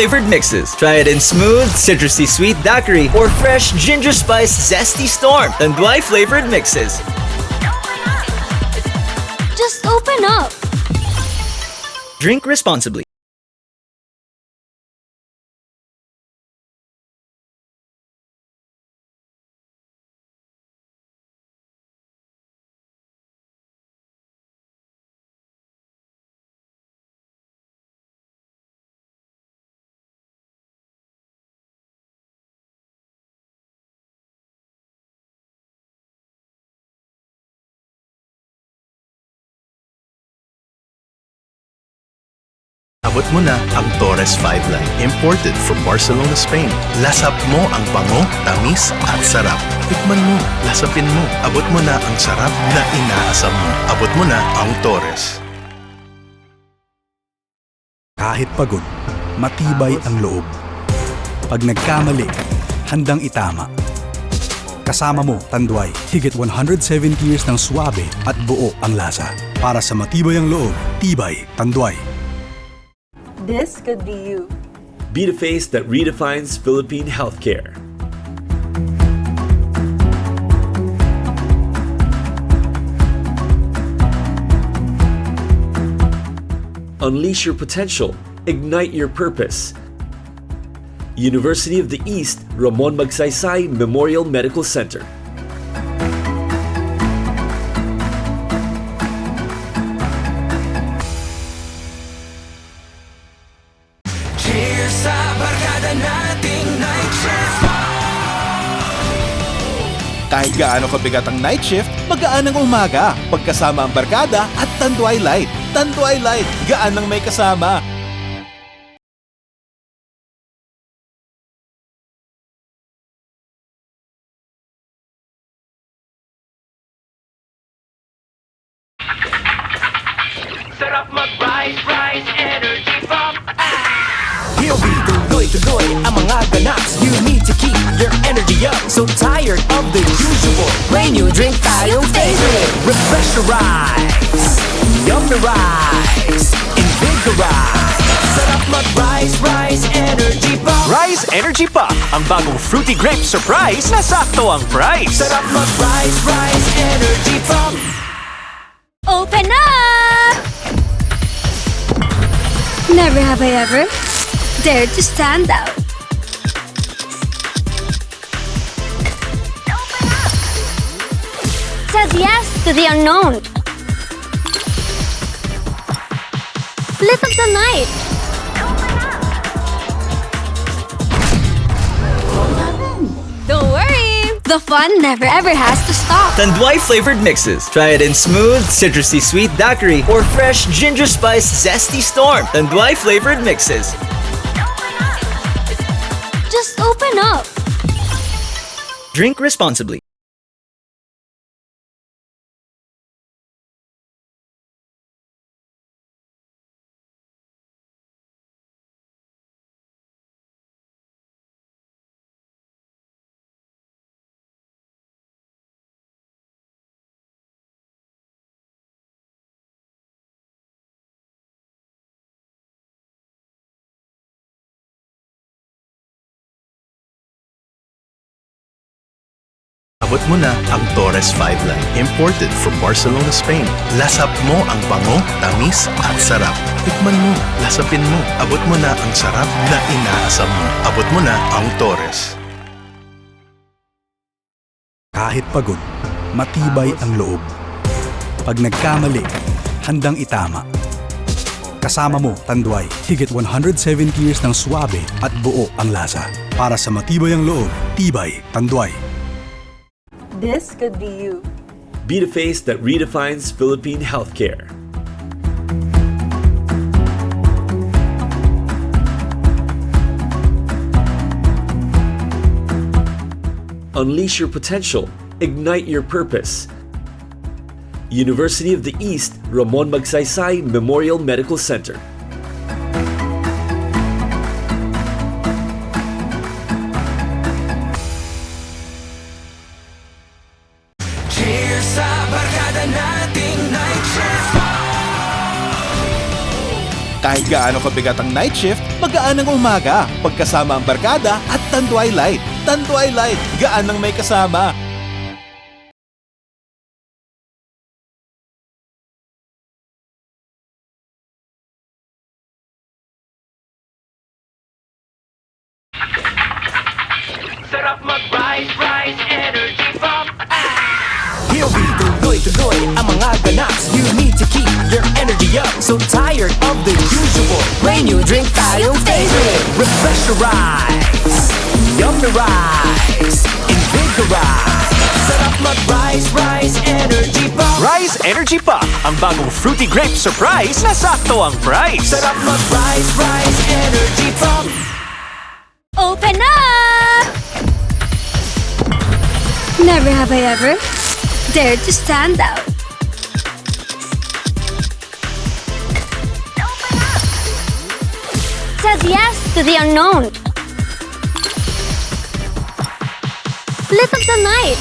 Flavored mixes. Try it in smooth, citrusy sweet daiquiri or fresh ginger spice zesty storm. Tanduay flavored mixes. Just open up. Drink responsibly. Abot mo na ang Torres 5 Line, imported from Barcelona, Spain. Lasap mo ang bango, tamis at sarap. Tikman mo, lasapin mo. Abot mo na ang sarap na inaasam mo. Abot mo na ang Torres. Kahit pagod, matibay ang loob. Pag nagkamali, handang itama. Kasama mo, Tanduay, higit 170 years ng suwabe at buo ang lasa. Para sa matibay ang loob, tibay, Tanduay. This could be you. Be the face that redefines Philippine healthcare. Unleash your potential. Ignite your purpose. University of the East, Ramon Magsaysay Memorial Medical Center. Kahit gaano kabigat ang night shift, magaan ang umaga. Pagkasama ang barkada at Tanduay Light. Tanduay Light, gaan ang may kasama. Sarap mag-rise, rise, energy pop. Hilby, tuloy-tuloy ang mga ganaps. You need to keep your energy up. So tired of the usual. May new drink tayong favorite. Refresherize, yummerize, invigorize. Sarap mag-rise, rise, energy pop. Rise Energy Pop, ang bagong fruity grape surprise na sakto ang price. Sarap mag-rise, rise, energy pop. Open up! Never have I ever dared to stand out. Said yes to the unknown. Lit up the night. Don't worry, the fun never ever has to stop. Tanduay flavored mixes. Try it in smooth, citrusy sweet daiquiri or fresh ginger spice zesty storm. Tanduay flavored mixes. Just open up. Drink responsibly. Abot mo na ang Torres 5 Line, imported from Barcelona, Spain. Lasap mo ang bango, tamis at sarap. Tikman mo, lasapin mo. Abot mo na ang sarap na inaasam mo. Abot mo na ang Torres. Kahit pagod, matibay ang loob. Pag nagkamali, handang itama. Kasama mo, Tanduay, higit 170 years ng suwabe at buo ang lasa. Para sa matibay ang loob, tibay, Tanduay. This could be you. Be the face that redefines Philippine healthcare. Unleash your potential. Ignite your purpose. University of the East, Ramon Magsaysay Memorial Medical Center. Kahit gaano kabigat ang night shift, magaan ang umaga. Pagkasama ang barkada at Tanduay Light. Tanduay Light, gaan ng may kasama. Sarap mag-rise, rise, energy pop. Here we tuloy ang mga ganaps. You need to keep your energy up. So tired of the usual. May new drink tayong favorite. Refresh your rise, yum the rise, invigorize. Sarap mag-rise, rise, energy pop. Rise Energy Pop, ang bagong fruity grape surprise na sakto ang price. Sarap mag-rise, rise, energy pop. Open up! Never have I ever dared to stand out. Said yes to the unknown. Lit up the night.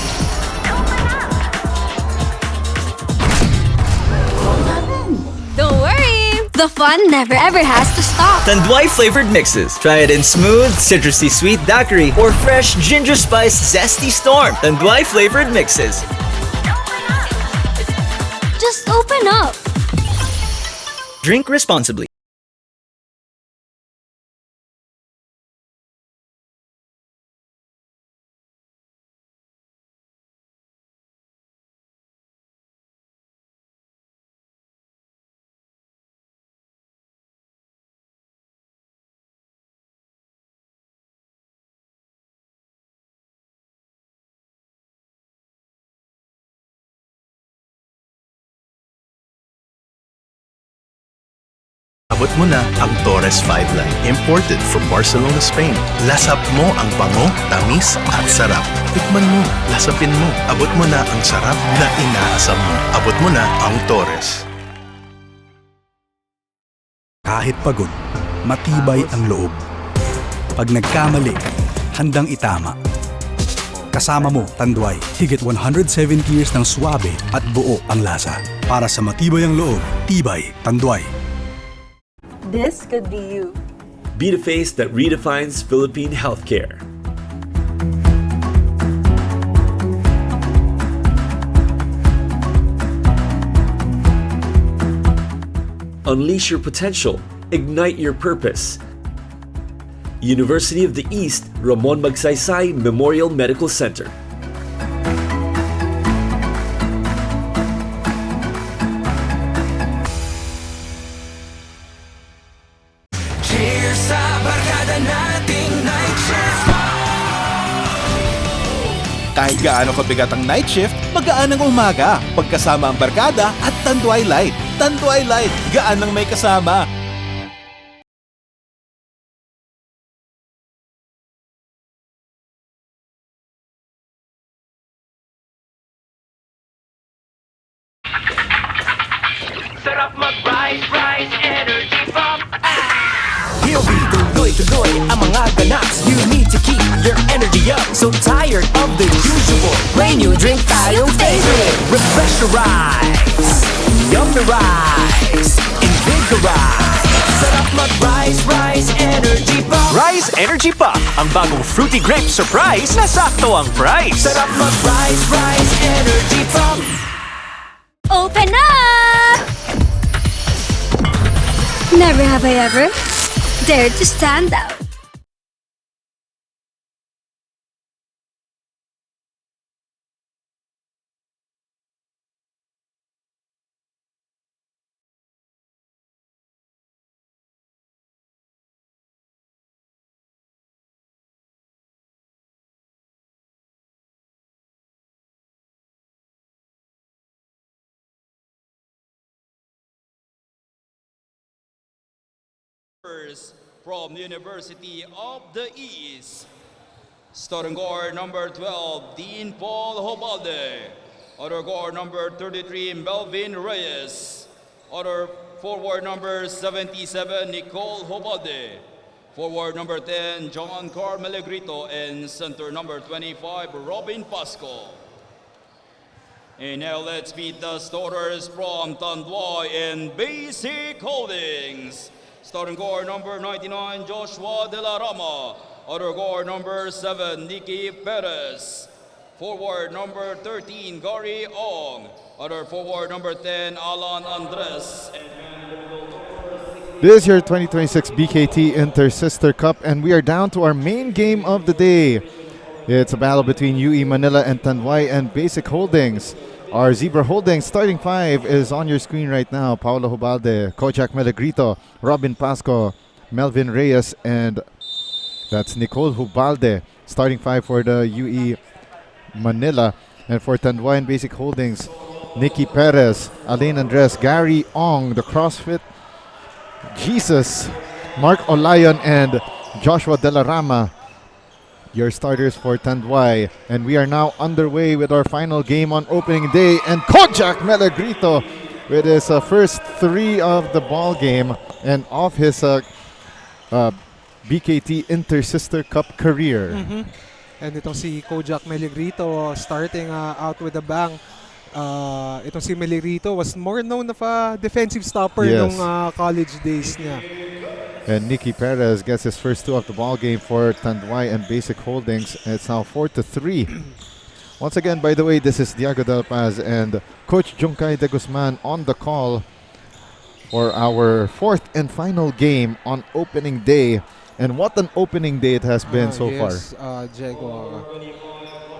Don't worry, the fun never ever has to stop. Tanduay flavored mixes. Try it in smooth, citrusy sweet daiquiri or fresh ginger spice zesty storm. Tanduay flavored mixes. Just open up. Drink responsibly. Abot mo na ang Torres 5 line, imported from Barcelona, Spain. Lasap mo ang bango, tamis at sarap. Tikman mo, lasapin mo. Abot mo na ang sarap na inaasam mo. Abot mo na ang Torres. Kahit pagod, matibay ang loob. Pag nagkamali, handang itama. Kasama mo, Tanduay, higit 170 years ng suwabe at buo ang lasa. Para sa matibay ang loob, tibay, Tanduay. This could be you. Be the face that redefines Philippine healthcare. Unleash your potential. Ignite your purpose. University of the East, Ramon Magsaysay Memorial Medical Center. Cheers sa barkada nating night shift. Kahit gaano kabigat ang night shift, magaan ang umaga. Pagkasama ang barkada at Tanduay Light. Tanduay Light, gaan ng may kasama. Sarap mag-rise, rise, energy pop. Here we tuloy ang mga ganaps. You need to keep your energy up. So tired of the usual. May new drink tayong favorite. Refresh your rise, yum the rise, invigorize. Sarap mag-rise, rise, energy pop. Rise Energy Pop, ang bagong fruity grape surprise na sakto ang price. Sarap mag-rise, rise, energy pop. Open up! Never have I ever dared to stand out. From the University of the East, starting guard number 12, Dean Paul Hobalde. Other guard number 33, Melvin Reyes. Other forward number 77, Nicole Hobalde. Forward number 10, John Carmelegrito. And center number 25, Robin Pasco. And now let's meet the starters from Tanduay and Basic Holdings. Starting guard number 99, Joshua De La Rama. Other guard number 7, Nicky Perez. Forward number 13, Gary Ong. Other forward number 10, Alan Andres. This is your 2026 BKT Inter-Sister Cup, and we are down to our main game of the day. It's a battle between UE Manila and Tanduay and Basic Holdings. Our Zebra Holdings starting five is on your screen right now. Paolo Hubalde, Kojak Melegrito, Robin Pasco, Melvin Reyes, and that's Nicole Hubalde. Starting five for the UE Manila. And for Tanduay and Basic Holdings, Nikki Perez, Alain Andres, Gary Ong, the CrossFit Jesus, Mark Olayon, and Joshua De La Rama, your starters for Tanduay. And we are now underway with our final game on opening day. And Kojak Melegrito with his first three of the ball game and off his BKT Inter-Sister Cup career. And itong si Kojak Melegrito starting out with a bang. Itong si Melegrito was more known of a defensive stopper nung college days niya. And Nicky Perez gets his first two of the ball game for Tanduay and Basic Holdings. It's now 4-3. Once again, by the way, this is Diago Del Paz and Coach Junkay De Guzman on the call for our fourth and final game on opening day. And what an opening day it has been so far. Diego.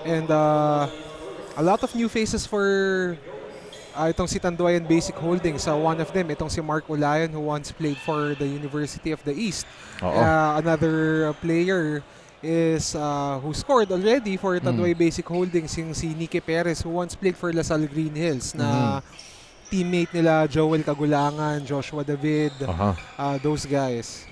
And a lot of new faces for itong si Tanduay and Basic Holdings. One of them, itong si Mark Olayon, who once played for the University of the East. Another player is who scored already for Tanduay Basic Holdings, yung si Nicky Perez, who once played for Lasal Green Hills, na teammate nila Joel Kagulangan, Joshua David, those guys.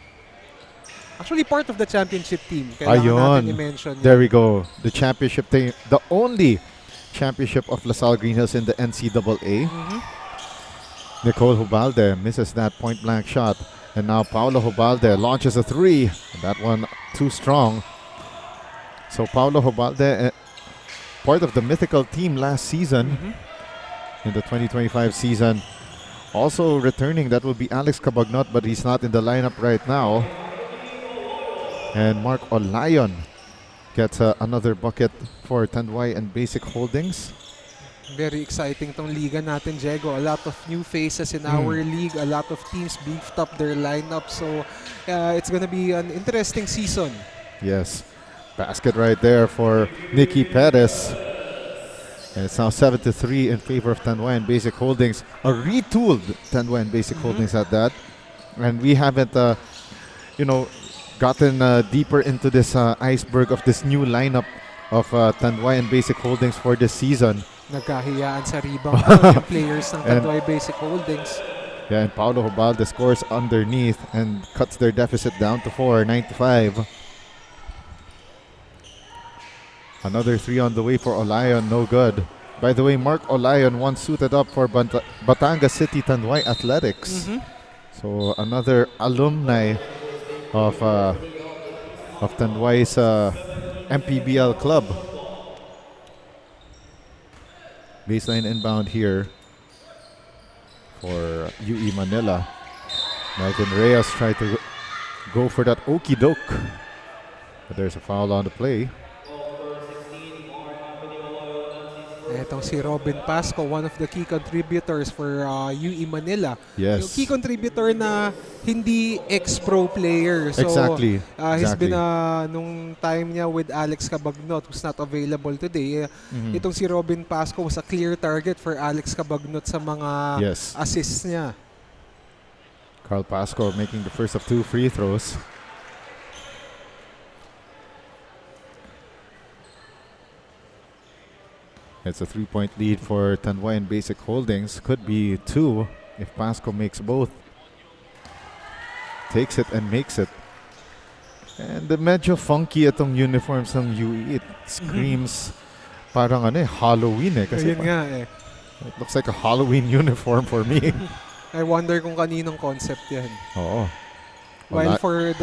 Actually, part of the championship team. Kailangan natin i-mention. There we go. The championship team. The only championship of Lasal Green Hills in the NCAA. Nicole Hubalde misses that point-blank shot. And now Paolo Hubalde launches a three. That one too strong. So Paolo Hubalde, part of the mythical team last season, in the 2025 season. Also returning, that will be Alex Cabagnot, but he's not in the lineup right now. And Mark Olayon gets another bucket for Tanduay and Basic Holdings. Very exciting tong liga natin, Diego. A lot of new faces in our league. A lot of teams beefed up their lineup. So it's gonna be an interesting season. Yes. Basket right there for Nicky Perez. And it's now 7-3 in favor of Tanduay and Basic Holdings. A retooled Tanduay and Basic Holdings at that. And we haven't, gotten deeper into this iceberg of this new lineup of Tanduay and Basic Holdings for this season. Nagkahiyaan sa rebound ng players ng Tanduay Basic Holdings. Yeah, and Paolo Hubalde scores underneath and cuts their deficit down to 4, 9-5. Another three on the way for Olayon, no good. By the way, Mark Olayon once suited up for Batangas City Tanduay Athletics. So another alumni of Tanduay's MPBL club. Baseline inbound here for UE Manila. Melvin Reyes tried to go for that okey doke, but there's a foul on the play. Etong si Robin Pasco, one of the key contributors for UE Manila. Yes. Yung key contributor na hindi ex-pro player. So, exactly. He's been, nung time niya with Alex Cabagnot, who's not available today. Itong si Robin Pasco was a clear target for Alex Cabagnot sa mga assists niya. Carl Pasco making the first of two free throws. It's a 3-point lead for Tanduay and Basic Holdings. Could be two if Pasco makes both. Takes it and makes it. And medyo funky itong uniforms ng UE. It screams parang Halloween kasi Ayun nga it looks like a Halloween uniform for me. I wonder kung kaninong concept yan. Oo. While for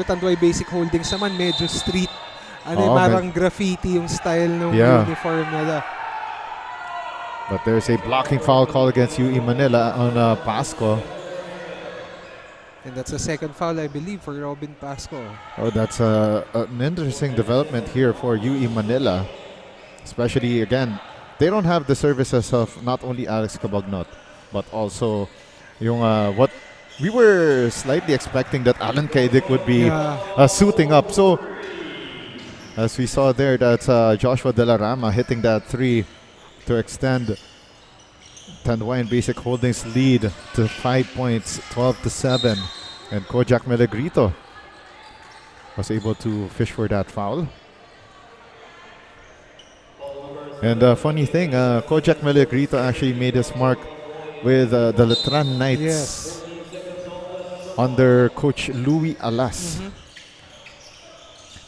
Tanduay Basic Holdings naman, medyo street. Parang graffiti yung style ng uniform nila. But there's a blocking foul call against UE Manila on Pasco. And that's a second foul, I believe, for Robin Pasco. Oh, that's an interesting development here for UE Manila. Especially, again, they don't have the services of not only Alex Cabagnot, but also yung what we were slightly expecting that Alan Kaidik would be suiting up. So, as we saw there, that's Joshua De La Rama hitting that three to extend Tanduay and Basic Holdings lead to 5 points, 12-7. And Kojak Melegrito was able to fish for that foul. And funny thing, Kojak Melegrito actually made his mark with the Letran Knights under Coach Louis Alas.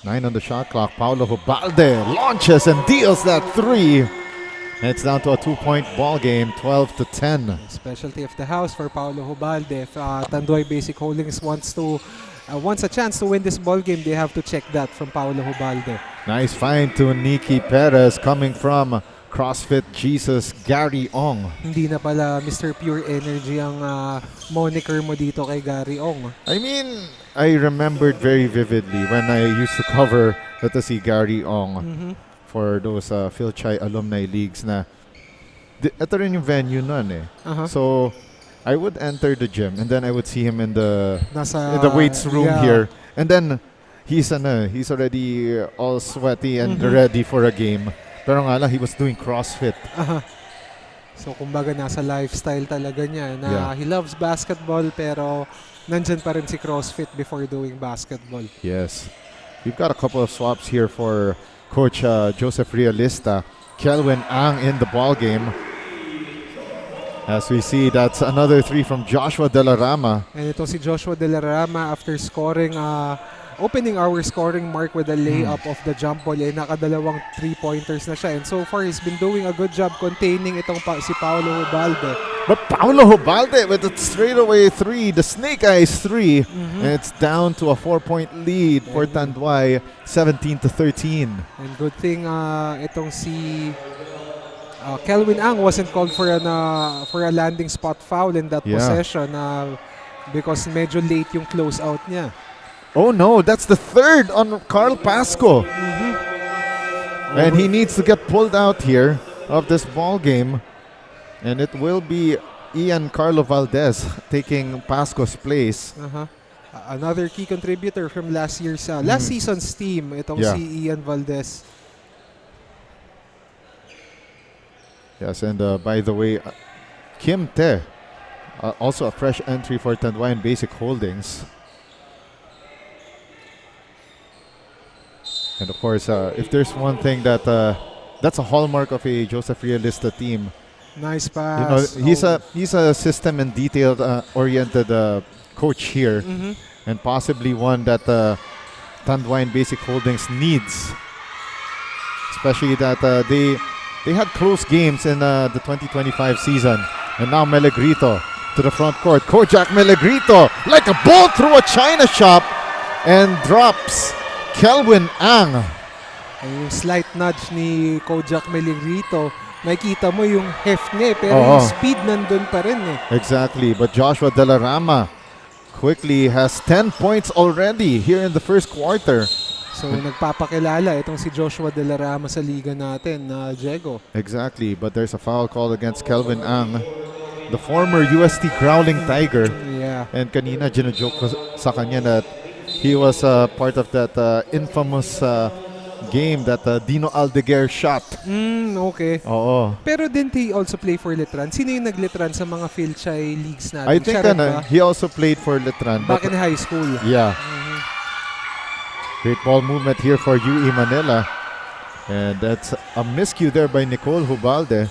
9 on the shot clock. Paulo Hubalde launches and deals that three. And it's down to a 2-point ball game, 12-10. Specialty of the house for Paulo Hubalde. If Tanduay Basic Holdings wants a chance to win this ball game, they have to check that from Paulo Hubalde. Nice find to Nikki Perez coming from CrossFit Jesus Gary Ong. Hindi na pala Mr. Pure Energy ang moniker mo dito kay Gary Ong. I mean, I remembered very vividly when I used to cover, let us see, Gary Ong for those Phil Chai alumni leagues na ito rin yung venue nun eh. So, I would enter the gym and then I would see him in the weights room here. And then, he's already all sweaty and ready for a game. Pero nga lang, he was doing CrossFit. So, kumbaga nasa lifestyle talaga niya na he loves basketball pero nandyan pa rin si CrossFit before doing basketball. Yes. We've got a couple of swaps here for Coach Joseph Realista. Kelvin Ang in the ball game. As we see, that's another three from Joshua De La Rama. And ito si Joshua De La Rama after scoring, opening our scoring mark with a layup of the jump ball. Nakadalawang 3-pointers na siya. And so far, he's been doing a good job containing itong si Paulo Hubalde. But Paulo Hubalde with a straightaway three, the snake eyes three. And it's down to a 4-point lead for Tanduay, 17-13. And good thing itong si Kelvin Ang wasn't called for a landing spot foul in that possession because medyo late yung close out niya. Oh no, that's the third on Carl Pasco. And he needs to get pulled out here of this ball game. And it will be Ian Carlo Valdez taking Pasco's place. Another key contributor from last season's team, itong si Ian Valdez. Yes, and by the way, Kim Te, also a fresh entry for Tanduay and Basic Holdings. And of course, if there's one thing that's a hallmark of a Joseph Realista team. Nice pass. You know, he's a system and detailed oriented coach here, and possibly one that Tanduay and Basic Holdings needs. Especially that they had close games in the 2025 season, and now Melegrito to the front court. Kojak Melegrito like a ball through a china shop and drops Kelvin Ang. Yung slight nudge ni Kojak Melegrito, nakikita mo yung heft niya pero yung speed nandun pa rin eh. Exactly, but Joshua De La Rama quickly has 10 points already here in the first quarter. So nagpapakilala itong si Joshua De La Rama sa liga natin, Diego. Exactly, but there's a foul called against Kelvin Ang, the former UST Growling Tiger. And kanina ginojoke ko sa kanya that he was part of that infamous game that Dino Aldeguer shot. Okay. Oo. Pero didn't he also play for Letran? Sino yung nag-Letran sa mga Philchay leagues natin? I think he also played for Letran. Back in high school. Yeah. Great ball movement here for UE Manila. And that's a miscue there by Nicole Hubalde.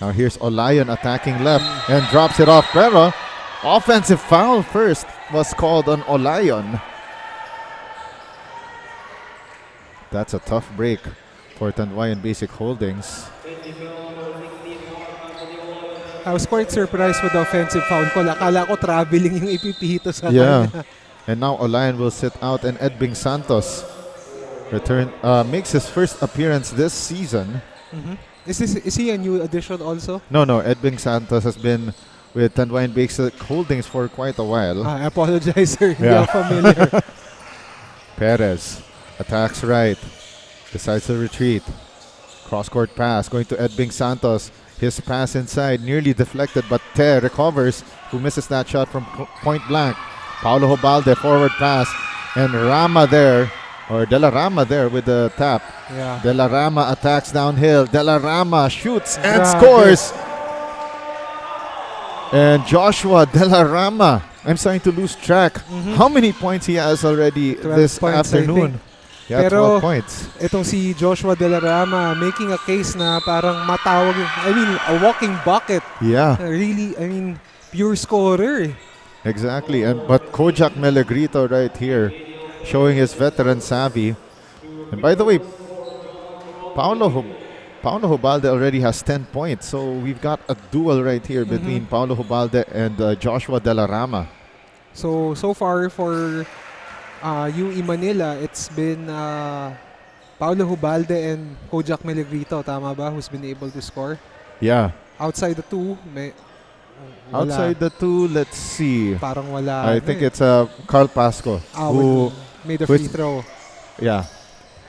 Now here's Olayon attacking left and drops it off. Pero offensive foul first was called on Olayon. That's a tough break for Tanduay and Basic Holdings. I was quite surprised with the offensive foul call. Akala ko traveling yung ipipihito sa kanya. And now Olayon will sit out and Edbing Santos makes his first appearance this season. Is he a new addition also? No. Edbing Santos has been with Tanduay and Basic Holdings for quite a while. I apologize, sir. Hindi Yeah. ako familiar. Perez attacks right, decides to retreat. Cross-court pass going to Edbing Santos. His pass inside, nearly deflected, but Te recovers, who misses that shot from point blank. Paulo Hobalde, forward pass, and Rama there, or De La Rama there with the tap. Yeah. De La Rama attacks downhill. De La Rama shoots and Grabe. scores. And Joshua De La Rama, I'm starting to lose track. How many points he has already 12 this points, I afternoon? think. Yeah, Pero 12 points. itong si Joshua De La Rama making a case na parang matawag, a walking bucket. Yeah. Really, pure scorer. Exactly. But Kojak Melegrito right here, showing his veteran savvy. And by the way, Paulo Hobalde already has 10 points. So we've got a duel right here between Paulo Hobalde and Joshua De La Rama. So far for UE Manila, it's been Paulo Hubalde and Kojak Melegrito, tama ba, who's been able to score? Yeah. Outside the two, wala. Outside the two, let's see. Parang wala. I think it's Carl Pasco who made a free throw. Yeah.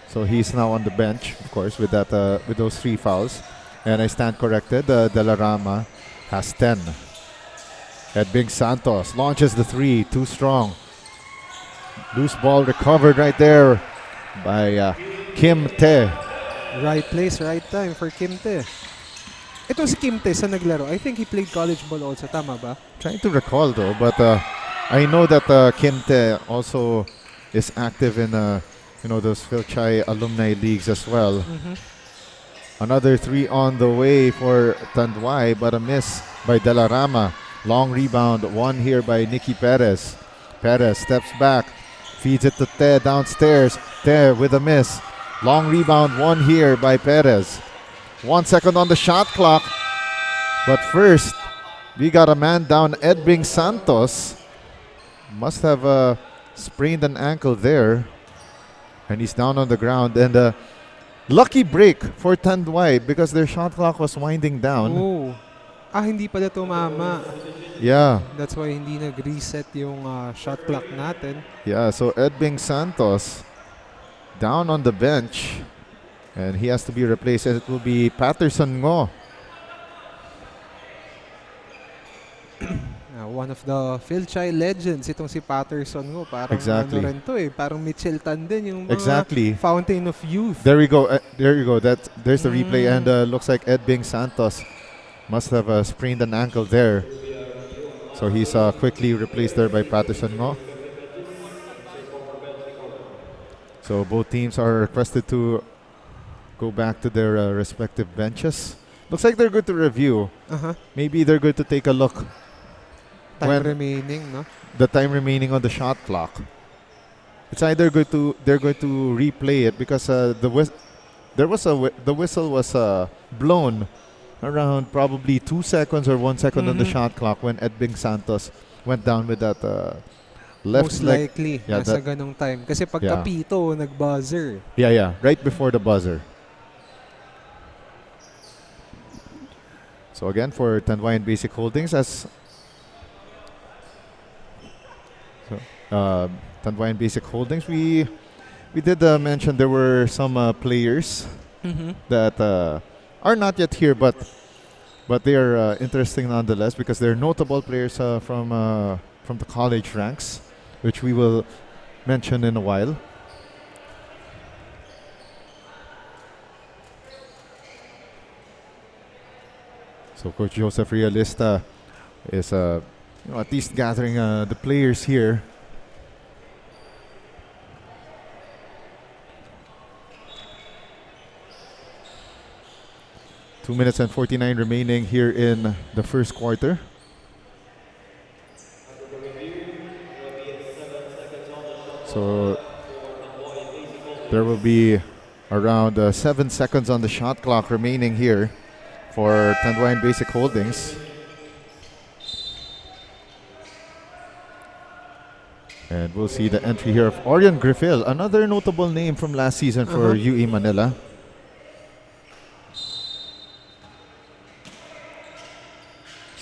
So he's now on the bench, of course, with that with those 3 fouls. And I stand corrected. De La Rama has 10. Edbing Santos launches the 3, too strong. Loose ball recovered right there by Kim Te. Right place, right time for Kim Te. Ito si Kim Te sa naglaro. I think he played college ball also, tama ba? Trying to recall though, but I know that Kim Te also is active in those Philchai alumni leagues as well. Another 3 on the way for Tanduay, but a miss by De La Rama. Long rebound, 1 here by Nicky Perez. Perez steps back, feeds it to Te downstairs. Te with a miss. Long rebound, 1 here by Perez. 1 second on the shot clock. But first, we got a man down, Edbing Santos. Must have sprained an ankle there. And he's down on the ground. And lucky break for Tanduay because their shot clock was winding down. Oh. Hindi pala tumama. Yeah. That's why hindi nag-reset yung shot clock natin. Yeah, so Edbing Santos down on the bench. And he has to be replaced. And it will be Patterson Ngo. One of the Philchai legends, itong si Patterson Ngo. Parang Exactly. ano rin to parang Mitchell Tan din yung mga Exactly. fountain of youth. There we go. There you go. There's the replay. And looks like Edbing Santos must have sprained an ankle there. So he's quickly replaced there by Patterson Ngo. So both teams are requested to go back to their respective benches. Looks like they're good to review. Maybe they're good to take a look. Time remaining, no? The time remaining on the shot clock. It's either they're going to replay it because the whistle was blown around probably 2 seconds or 1 second on the shot clock when Edbing Santos went down with that left Most leg. likely, Yeah, nasa ganong time. Kasi pagka pito, nag-buzzer. Yeah. Right before the buzzer. So again, for Tanduay and Basic Holdings, Tanduay and Basic Holdings, we did mention there were some players that are not yet here, but they are interesting nonetheless because they're notable players from the college ranks, which we will mention in a while. So Coach Joseph Realista is at least gathering the players here. Two minutes and 49 remaining here in the first quarter. So there will be around 7 seconds on the shot clock remaining here for Tanduay and Basic Holdings. And we'll see the entry here of Orion Griffil, another notable name from last season for UE Manila.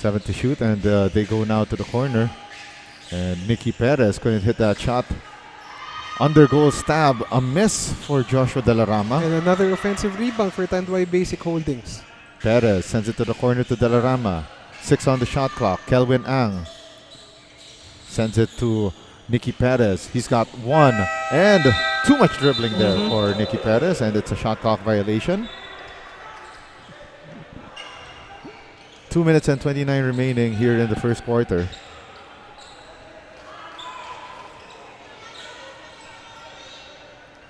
7 to shoot, and they go now to the corner. And Nicky Perez couldn't hit that shot. Under goal stab, a miss for Joshua De La Rama. And another offensive rebound for Tanduay Basic Holdings. Perez sends it to the corner to De La Rama. 6 on the shot clock. Kelvin Ang sends it to Nicky Perez. He's got 1 and too much dribbling there for Nicky Perez, and it's a shot clock violation. 2 minutes and 29 remaining here in the first quarter.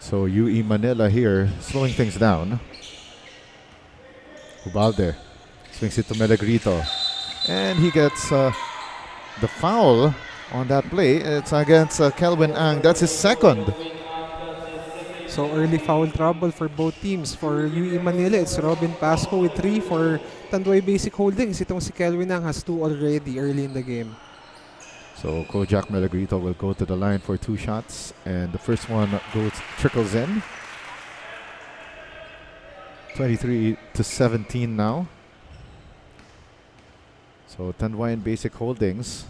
So UE Manila here slowing things down. Ubalde swings it to Melagrito. And he gets the foul on that play. It's against Kelvin Ang. That's his second. So early foul trouble for both teams. For UE Manila, it's Robin Pasco with 3. For Tanduay Basic Holdings, itong si Kelvin Ang has 2 already early in the game. So Kojak Melagrito will go to the line for 2 shots, and the first one trickles in. 23 to 17 now. So Tanduay Basic Holdings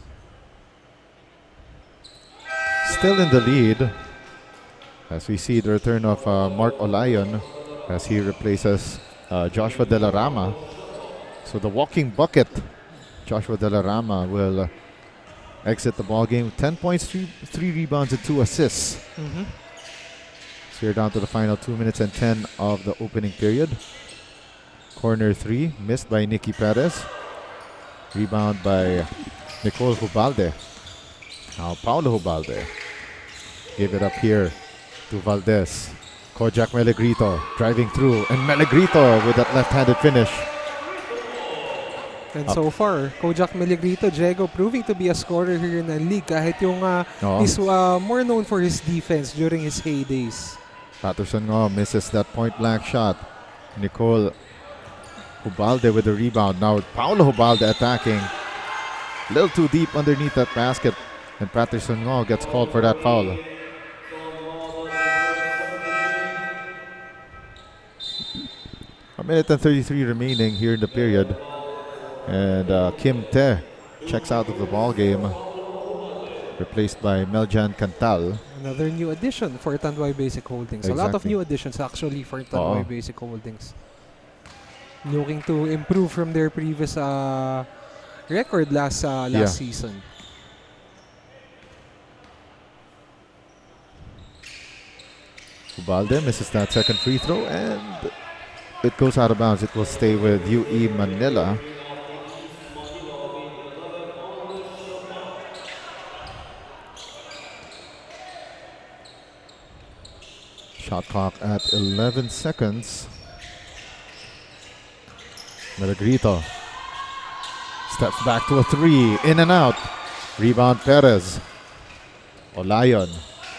still in the lead, as we see the return of Mark Olayon as he replaces Joshua De La Rama. So the walking bucket, Joshua De La Rama, will exit the ball game. 10 points, 3 rebounds, and 2 assists. So you're down to the final 2 minutes and 10 of the opening period. Corner 3 missed by Nicky Perez. Rebound by Nicole Hubalde. Now Paulo Hubalde gave it up here to Valdez. Kojak Melagrito driving through, and Melagrito with that left-handed finish. And so far, Kojak Melagrito, Diego, proving to be a scorer here in the league. Kahit yung he's more known for his defense during his heydays. Patterson misses that point-blank shot. Nicole Hubalde with the rebound. Now Paulo Hubalde attacking. A little too deep underneath that basket. And Patterson gets called for that foul. A minute and 33 remaining here in the period. And Kim Te checks out of the ball game, replaced by Meljan Cantal. Another new addition for Tanduay Basic Holdings. Exactly. A lot of new additions actually for Tanduay Basic Holdings. Looking to improve from their previous record last season. Ubalde misses that second free throw, and it goes out of bounds. It will stay with UE Manila. Shot clock at 11 seconds. Melagrito steps back to a 3, in and out. Rebound Perez. Olayon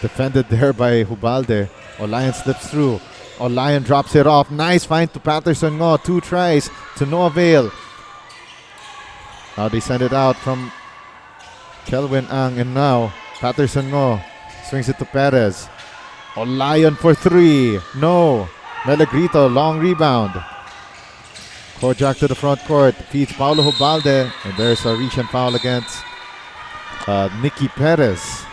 defended there by Hubalde. Olayon slips through. Olayon drops it off. Nice find to Patterson 2 tries to no avail. Now they send it out from Kelvin Ang, and now Patterson swings it to Perez. Olayon for 3. No. Melagrito, long rebound. Kojak to the front court. Feeds Paulo Hubalde. And there's a reach and foul against Nicky Perez.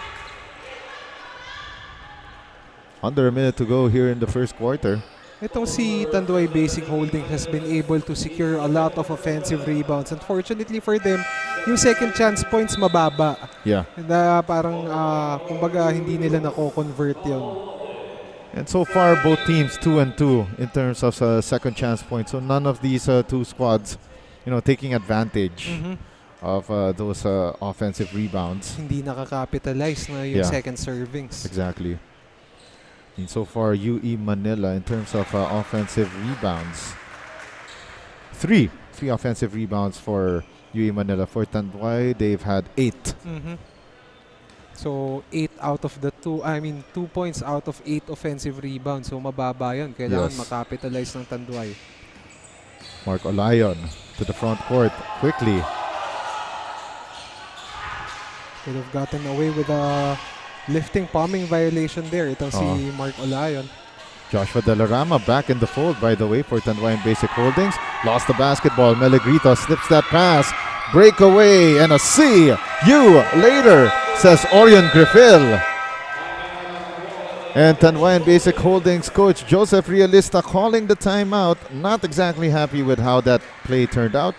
Under a minute to go here in the first quarter. Itong si Tanduay Basic Holding has been able to secure a lot of offensive rebounds. Unfortunately for them, yung second chance points mababa. Yeah. And parang kumbaga hindi nila nako-convert yun. And so far, both teams 2-2 in terms of second chance points. So none of these two squads, taking advantage of those offensive rebounds. Hindi nakakapitalize na yung second servings. Exactly. And so far, UE Manila in terms of offensive rebounds. Three offensive rebounds for UE Manila. For Tanduay, they've had 8. So 8 out of the 2 points out of 8 offensive rebounds. So mababa yun. Kailangan makapitalize ng Tanduay. Mark Olayon to the front court quickly. Could have gotten away with a lifting palming violation there. Itong si Mark Olayon. Joshua De La Rama back in the fold, by the way, for Tanduay Basic Holdings. Lost the basketball. Melagrito slips that pass. breakaway, and a see you later, says Orion Griffil. And Tanduay and Basic Holdings coach Joseph Realista calling the timeout. Not exactly happy with how that play turned out.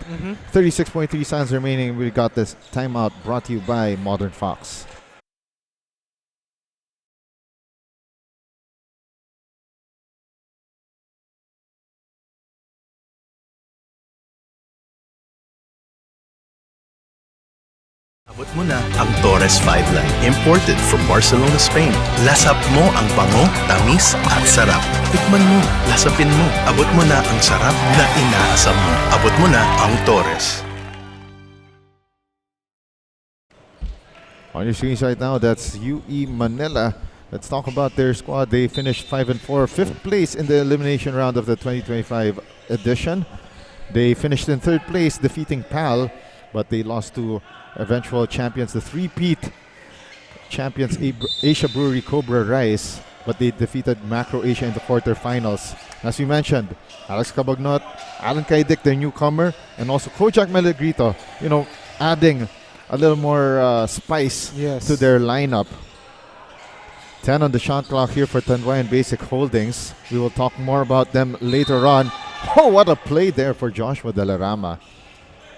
36.3 seconds remaining. We got this timeout brought to you by Modern Fox. Abot mo na ang Torres 5 Line, imported from Barcelona, Spain. Lasap mo ang bango, tamis at sarap. Tikman mo, lasapin mo. Abot mo na ang sarap na inaasam mo. Abot mo na ang Torres. On your screens right now, that's UE Manila. Let's talk about their squad. They finished 5-4, 5th place in the elimination round of the 2025 edition. They finished in 3rd place, defeating PAL, but they lost to eventual champions, the three-peat champions Asia Brewery Cobra Rice, but they defeated Macro Asia in the quarterfinals. As we mentioned, Alex Cabagnot, Alan Kaidik, their newcomer, and also Kojak Melegrito, adding a little more spice to their lineup. 10 on the shot clock here for Tanduay and Basic Holdings. We will talk more about them later on. Oh, what a play there for Joshua Delarama,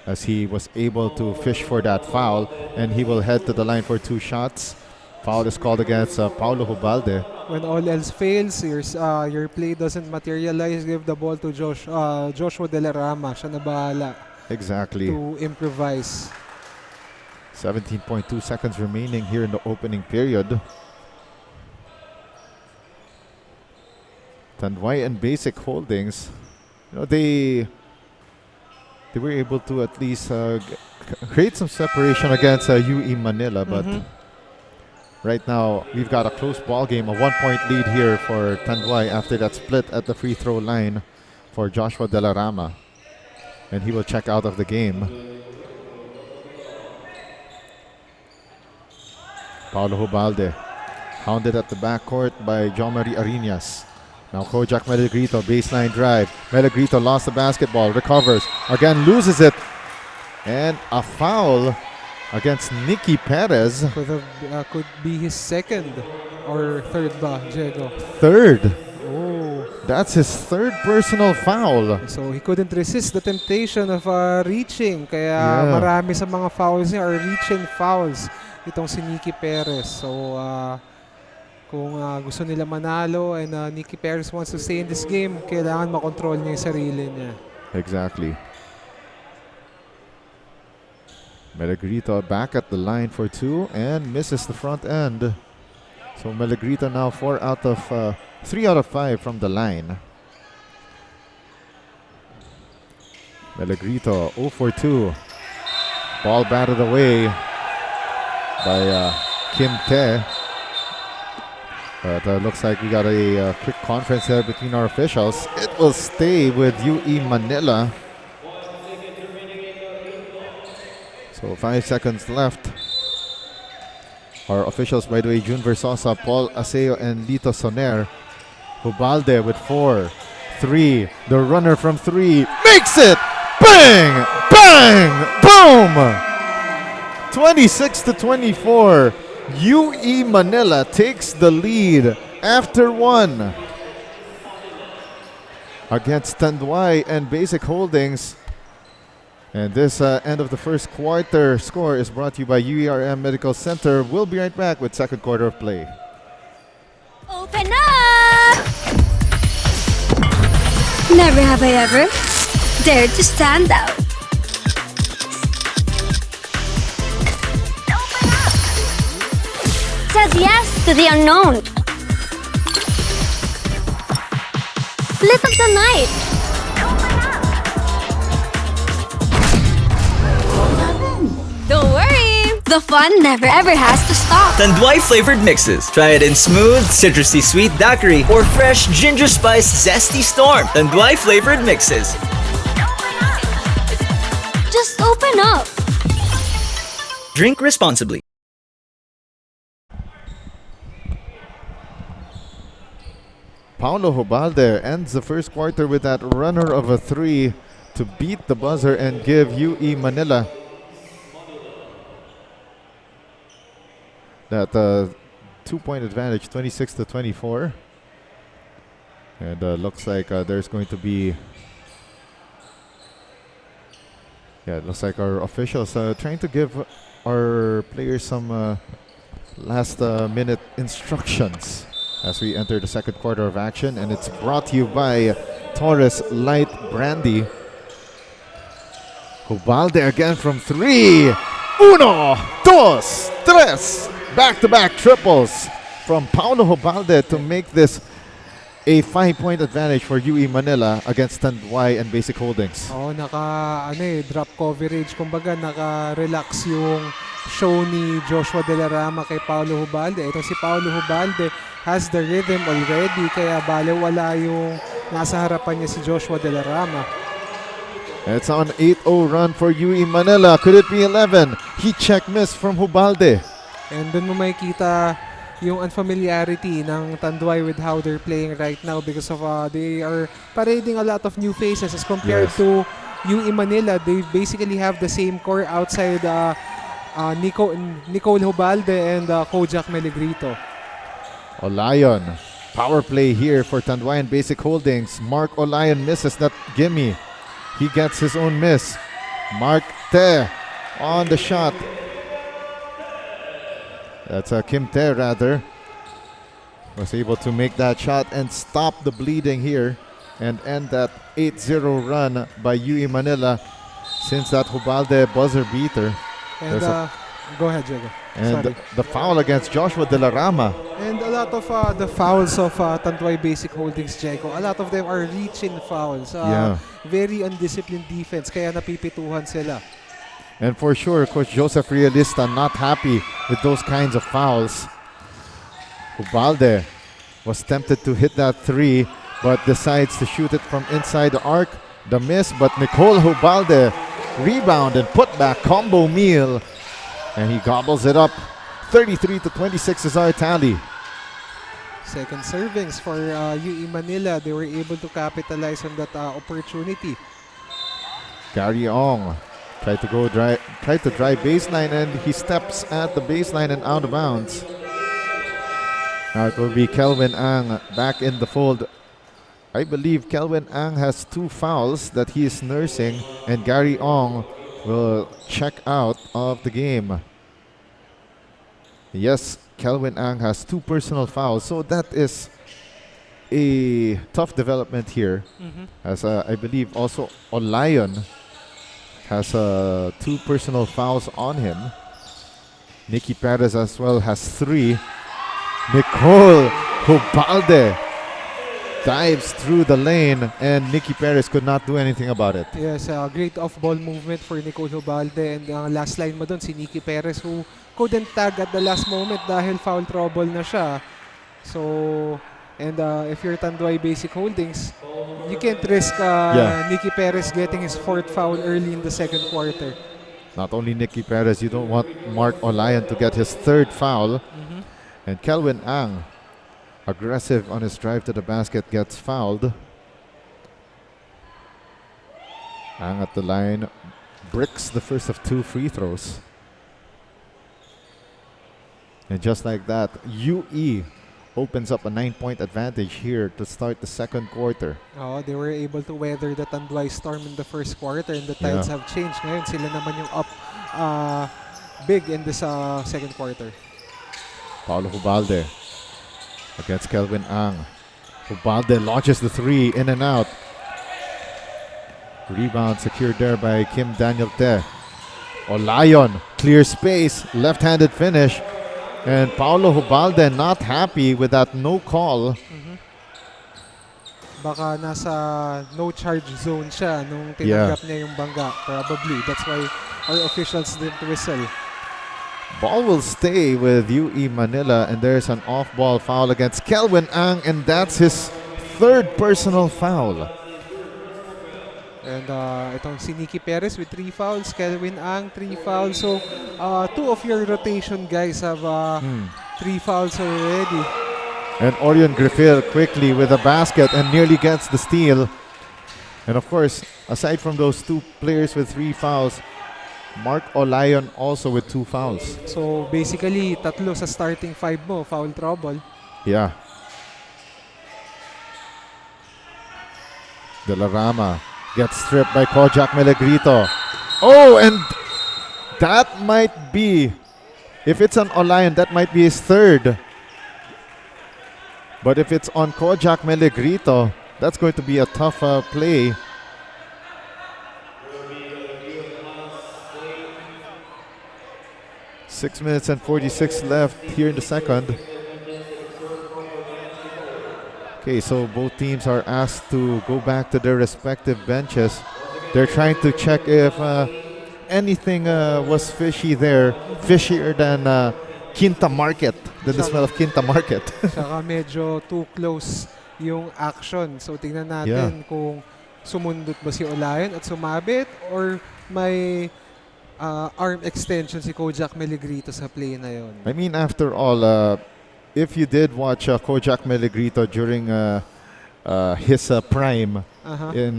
as he was able to fish for that foul, and he will head to the line for 2 shots. Foul is called against Paulo Hubalde. When all else fails, your play doesn't materialize, give the ball to Joshua Delarama. Siya na bahala. Exactly. To improvise. 17.2 seconds remaining here in the opening period. Tanduay and Basic Holdings, they were able to at least create some separation against UE Manila, but right now we've got a close ball game, a 1-point lead here for Tanduay after that split at the free throw line for Joshua Delarama, and he will check out of the game. Paulo Hubalde hounded at the backcourt by John Marie Arinas. Now Kojak Melegrito, baseline drive. Melegrito lost the basketball, recovers, again loses it. And a foul against Nicky Perez. Could be his second or third ba, Diego? Third. Oh. That's his third personal foul. So he couldn't resist the temptation of reaching. Kaya marami sa mga fouls niya are reaching fouls. Itong si Nicky Perez. So kung gusto nila manalo and Nicky Perez wants to stay in this game, kailangan makontrol niya yung sarili niya. Exactly. Melegrito back at the line for 2 and misses the front end. So Melegrito now 3 out of 5 from the line. Melegrito 0 for 2. Ball batted away by Kim Te. But looks like we got a quick conference there between our officials. It will stay with UE Manila. So 5 seconds left. Our officials, by the way, June Versosa, Paul Aseo, and Lito Soner. Hubalde with 4, 3. The runner from 3 makes it! Bang! Bang! Boom! 26-24. UE Manila takes the lead after 1 against Tanduay and Basic Holdings. And this end of the first quarter score is brought to you by UERM Medical Center. We'll be right back with second quarter of play. Open up! Never have I ever dared to stand out. Said yes to the unknown. Lit up the night. Don't worry, the fun never ever has to stop. Tanduay flavored mixes. Try it in smooth, citrusy sweet daiquiri or fresh ginger spice zesty storm. Tanduay flavored mixes. Just open up. Drink responsibly. Paulo Hubalde ends the first quarter with that runner of a 3 to beat the buzzer and give UE Manila that 2-point advantage, 26-24. And looks like there's going to be... Yeah, it looks like our officials trying to give our players some last-minute instructions as we enter the second quarter of action. And it's brought to you by Taurus Light Brandy. Hubalde again from 3. Uno, dos, tres. Back-to-back triples from Paulo Hubalde to make this a 5-point advantage for UE Manila against Tanduay and Basic Holdings. Oh, drop coverage. Kumbaga, naka-relax yung show ni Joshua De La Rama kay Paulo Hubalde. Ito si Paulo Hubalde has the rhythm already, kaya wala yung nasa harapan niya si Joshua De La Rama. It's on 8-0 run for UE Manila. Could it be 11? Heat check miss from Hubalde. And dun mo makikita yung unfamiliarity ng Tanduay with how they're playing right now because of they are parading a lot of new faces as compared to UE Manila. They basically have the same core outside Nicole Hubalde and Kojak Meligrito. Olayon, power play here for Tanduay and Basic Holdings. Mark Olayon misses that gimme. He gets his own miss. Mark Te on the shot. That's Kim Te rather. Was able to make that shot and stop the bleeding here and end that 8-0 run by UE Manila since that Hubalde buzzer beater. And go ahead, Diego. And the foul against Joshua De La Rama. And a lot of the fouls of Tanduay Basic Holdings, Diego, a lot of them are reaching fouls. Very undisciplined defense, kaya napipituhan sila. And for sure, Coach Joseph Realista not happy with those kinds of fouls. Hubalde was tempted to hit that 3, but decides to shoot it from inside the arc. The miss, but Nicole Hubalde rebound and put back combo meal. And he gobbles it up. 33-26 is our tally. Second servings for UE Manila. They were able to capitalize on that opportunity. Gary Ong tried to drive baseline, and he steps at the baseline and out of bounds. Now it will be Kelvin Ang back in the fold. I believe Kelvin Ang has 2 fouls that he is nursing, and Gary Ong will check out of the game. Yes, Kelvin Ang has 2 personal fouls, so that is a tough development here. As I believe also Olayon has 2 personal fouls on him. Nikki Perez as well has 3. Nicole Hubalde dives through the lane, and Nikki Perez could not do anything about it. Yes, great off-ball movement for Nicole Hubalde. And last line mo dun, si Nikki Perez who couldn't tag at the last moment dahil foul trouble na siya. So, and if you're Tanduay Basic Holdings, you can't risk Nikki Perez getting his 4th foul early in the second quarter. Not only Nikki Perez, you don't want Mark Olayon to get his 3rd foul. And Kelvin Ang, aggressive on his drive to the basket, gets fouled. Ang at the line, bricks the first of 2 free throws. And just like that, UE opens up a 9-point advantage here to start the second quarter. Oh, they were able to weather the Tanduay storm in the first quarter, and the tides have changed. Ngayon, sila naman yung up big in this second quarter. Paulo Hubalde against Kelvin Ang. Hubalde launches the 3 in and out. Rebound secured there by Kim Daniel Te. Olayon, clear space, left-handed finish. And Paulo Hubalde not happy with that no call. Baka nasa no charge zone siya nung tinanggap niya yung bangga. Probably. That's why our officials didn't whistle. Ball will stay with UE Manila, and there's an off-ball foul against Kelvin Ang, and that's his 3rd personal foul. And itong si Nikki Perez with 3 fouls, Kelvin Ang 3 fouls. So 2 of your rotation guys have 3 fouls already. And Orion Griffith quickly with a basket and nearly gets the steal. And of course, aside from those 2 players with 3 fouls, Mark Olayon also with 2 fouls. So basically, tatlo sa starting 5 mo, foul trouble. Yeah. De La Rama gets stripped by Kojak Melegrito. Oh, and that might be, if it's on Olayon, that might be his third. But if it's on Kojak Melegrito, that's going to be a tough play. Six minutes and 46 left here in the second. Okay, so both teams are asked to go back to their respective benches. They're trying to check if anything was fishy there, fishier than Quinta Market, than the smell of Quinta Market. Saka medyo too close yung action. So tingnan natin kung sumundot ba si Olayon at sumabit or may arm extension si Kojak Melegrito sa play na yun. I mean, after all, if you did watch Kojak Melegrito during his prime in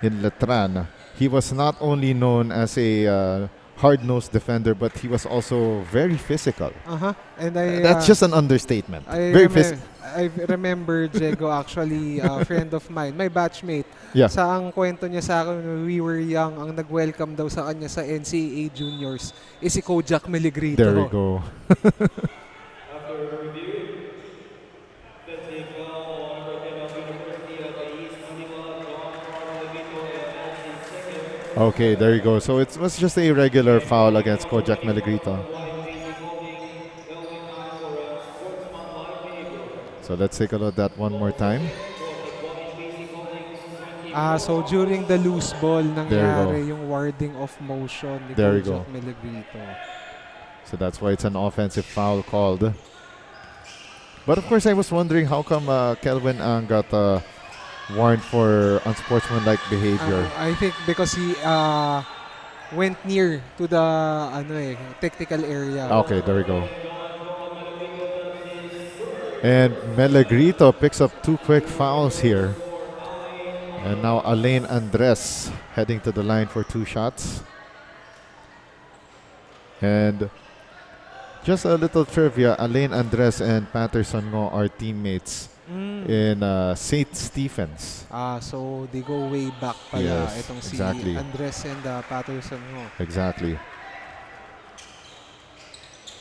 Letran, he was not only known as a hard-nosed defender, but he was also very physical. And that's just an understatement. Very physical. I remember Diego, actually, a friend of mine, my batchmate. Yeah. Sa ang kwento niya sa akin when we were young, ang nag-welcome daw sa kanya sa NCAA Juniors is si Kojak Melegrito. There we go. Okay, there you go. So it was just a regular foul against Kojak Melegrito. So let's take a look at that one more time. So during the loose ball, nangyari yung warding of motion ni Kojak Melegrito. So that's why it's an offensive foul called. But of course, I was wondering how come Kelvin Ang got warned for unsportsmanlike behavior. I think because he went near to the technical area. Okay, there we go. And Melegrito picks up 2 quick fouls here. And now Alain Andres heading to the line for 2 shots. And just a little trivia, Alain Andres and Patterson Ngo are teammates in St. Stephens. So they go way back pala. Yes, Itong si exactly. Andres and Patterson Ngo. Exactly.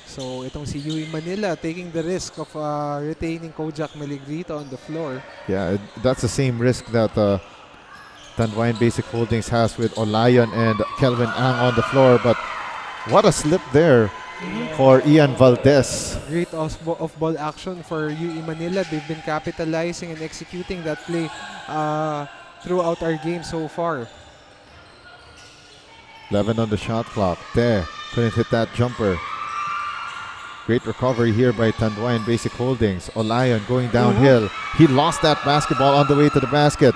So itong si UE Manila taking the risk of retaining Kojak Melegrito on the floor. Yeah, that's the same risk that Tanduay Basic Holdings has with Olayon and Kelvin Ang on the floor. But what a slip there for Ian Valdez. Great off-ball action for UE Manila. They've been capitalizing and executing that play throughout our game so far. 11 on the shot clock. Te couldn't hit that jumper. Great recovery here by Tanduay Basic Holdings. Olayon going downhill. He lost that basketball on the way to the basket.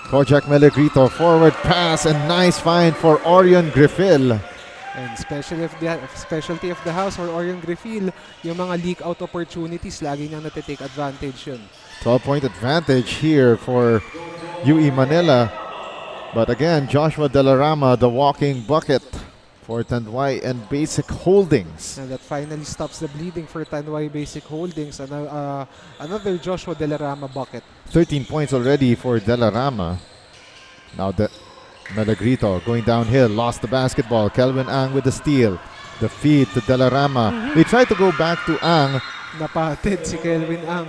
Kojak Melegrito forward pass and nice find for Orion Griffil. And specialty of the house for Orion Griffil, yung mga leak out opportunities, lagi niyang natitake advantage yun. 12-point advantage here for UE Manila. But again, Joshua De La Rama, the walking bucket for Tanduay and Basic Holdings. And that finally stops the bleeding for Tanduay Basic Holdings. Another Joshua De La Rama bucket. 13 points already for De La Rama. Now Melegrito going downhill, lost the basketball. Kelvin Ang with the steal. The feed to De La Rama. They tried to go back to Ang. Napatid si Kelvin Ang.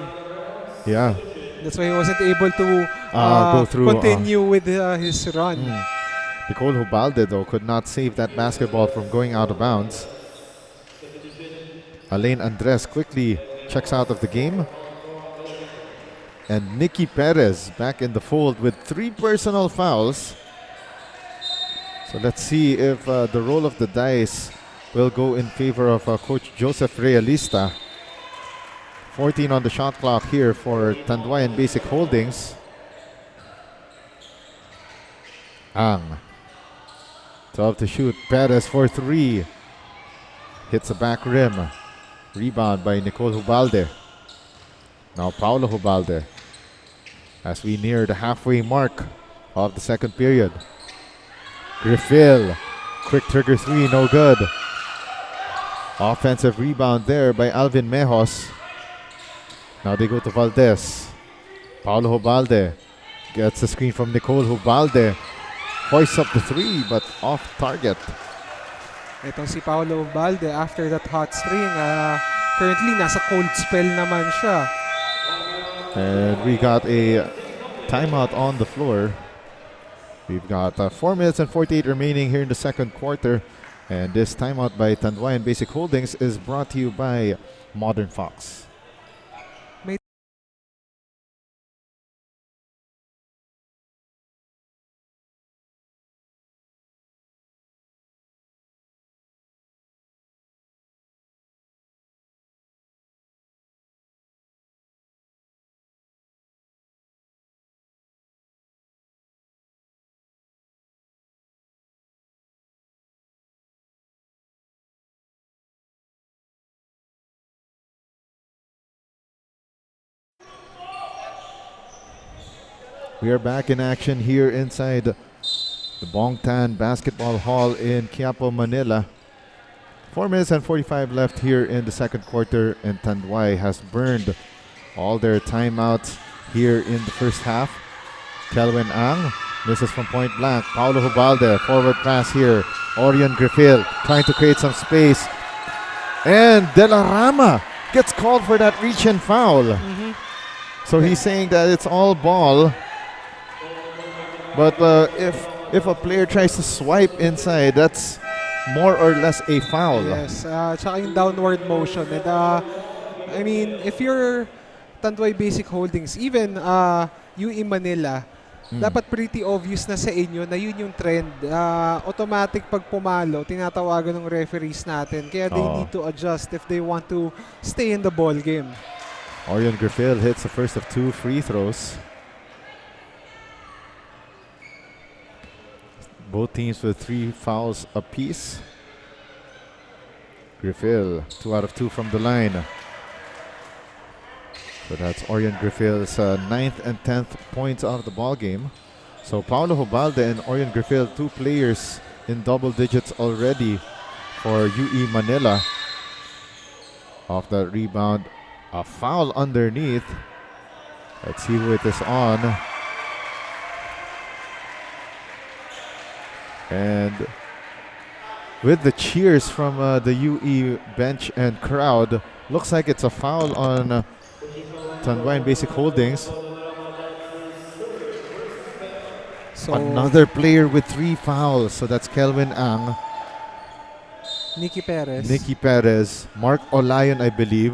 Yeah. That's why he wasn't able to go through, continue with his run. Nicole Hubalde, though, could not save that basketball from going out of bounds. Alain Andres quickly checks out of the game. And Nikki Perez back in the fold with 3 personal fouls. So let's see if the roll of the dice will go in favor of Coach Joseph Realista. 14 on the shot clock here for Tanduay and Basic Holdings. Ang. 12 to shoot. Perez for 3. Hits the back rim. Rebound by Nicole Hubalde. Now Paulo Hubalde. As we near the halfway mark of the second period. Griffil. Quick trigger three, no good. Offensive rebound there by Alvin Mejos. Now they go to Valdez. Paulo Hubalde gets the screen from Nicole Hubalde. Hoists up the three, but off target. Itong si Paolo Ubalde, after that hot string, currently nasa cold spell naman siya. And we got a timeout on the floor. We've got 4 minutes and 48 remaining here in the second quarter. And this timeout by Tanduay and Basic Holdings is brought to you by Modern Fox. We are back in action here inside the Bongtan Basketball Hall in Quiapo, Manila. 4 minutes and 45 left here in the second quarter, and Tanduay has burned all their timeouts here in the first half. Kelvin Ang misses from point blank. Paulo Hubalde, forward pass here. Orion Griffil trying to create some space. And De La Rama gets called for that reach and foul. So he's saying that it's all ball. But if a player tries to swipe inside, that's more or less a foul. Yes, tsaka yung downward motion. And I mean, if you're Tanduay Basic Holdings, even UE Manila, dapat pretty obvious na sa inyo na yun yung trend. Automatic pag pumalo, tinatawagan ng referees natin. Kaya they need to adjust if they want to stay in the ball game. Orion Griffil hits the first of 2 free throws. Both teams with 3 fouls apiece. Griffil, 2 out of 2 from the line. So that's Orion Griffil's 9th and 10th points out of the ball game. So Paulo Hubalde and Orion Griffil, 2 players in double digits already for UE Manila. Off that rebound, a foul underneath. Let's see who it is on. And with the cheers from the UE bench and crowd, looks like it's a foul on Tanduay and Basic Holdings. So another player with 3 fouls. So that's Kelvin Ang, Nicky Perez, Mark Olayon, I believe.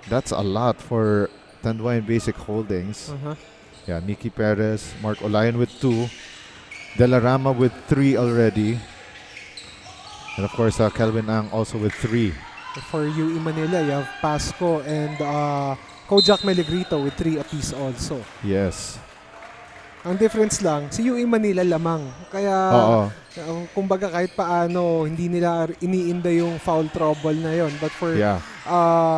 That's a lot for Tanduay and Basic Holdings. Yeah, Nicky Perez, Mark Olayon with 2. De La Rama with 3 already. And of course, Kelvin Ang also with 3. For UE Manila, you have Pasco and Kojak Melegrito with 3 apiece also. Yes. Ang difference lang, si UE Manila lamang. Kaya, kumbaga kahit paano, hindi nila iniinda yung foul trouble na yon. But for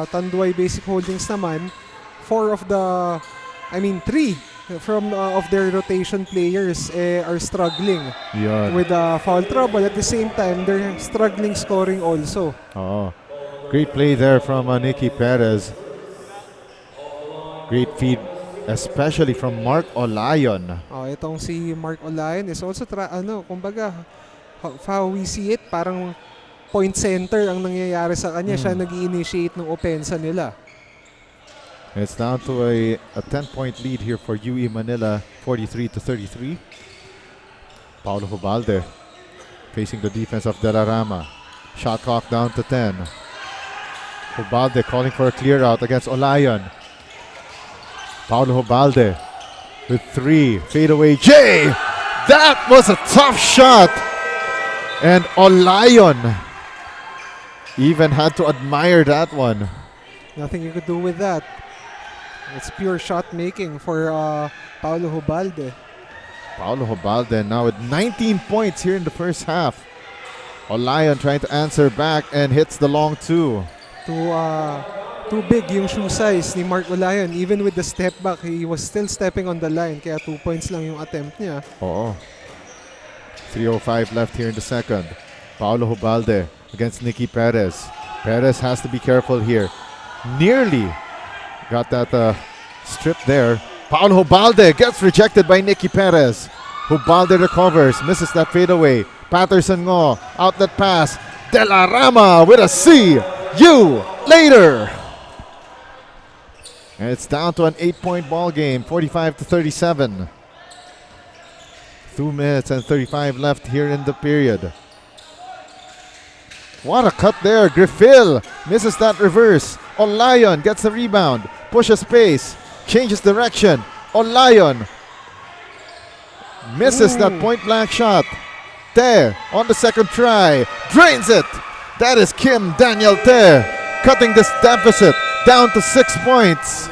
Tanduay Basic Holdings naman, 3 from of their rotation players are struggling with foul trouble. At the same time, they're struggling scoring also. Great play there from Nicky Perez. Great feed, especially from Mark Olayon. Itong si Mark Olayon is also kumbaga how we see it, parang point center ang nangyayari sa kanya. Siya nag-i-initiate ng opensa nila. It's down to a 10-point lead here for UE Manila, 43-33. Paulo Hubalde facing the defense of De La Rama. Shot clock down to 10. Hubalde calling for a clear out against Olayon. Paulo Hubalde with 3. Fadeaway J! That was a tough shot! And Olayon even had to admire that one. Nothing you could do with that. It's pure shot making for Paulo Hubalde. Paulo Hubalde now with 19 points here in the first half. Olayon trying to answer back and hits the long 2. Too big yung shoe size ni Mark Olayon. Even with the step back, he was still stepping on the line. Kaya 2 points lang yung attempt niya. 3:05 left here in the second. Paolo Hubalde against Nicky Perez. Perez has to be careful here. Nearly got that strip there. Paolo Hubalde gets rejected by Nicky Perez. Hubalde recovers, misses that fadeaway. Patterson Ngo, outlet pass. De La Rama with a see you later. And it's down to an 8-point ball game, 45-37. 2 minutes and 35 left here in the period. What a cut there. Griffil misses that reverse. Olayon gets the rebound, pushes pace, changes direction. Olayon misses that point blank shot. Te on the second try, drains it. That is Kim Daniel Te cutting this deficit down to 6 points.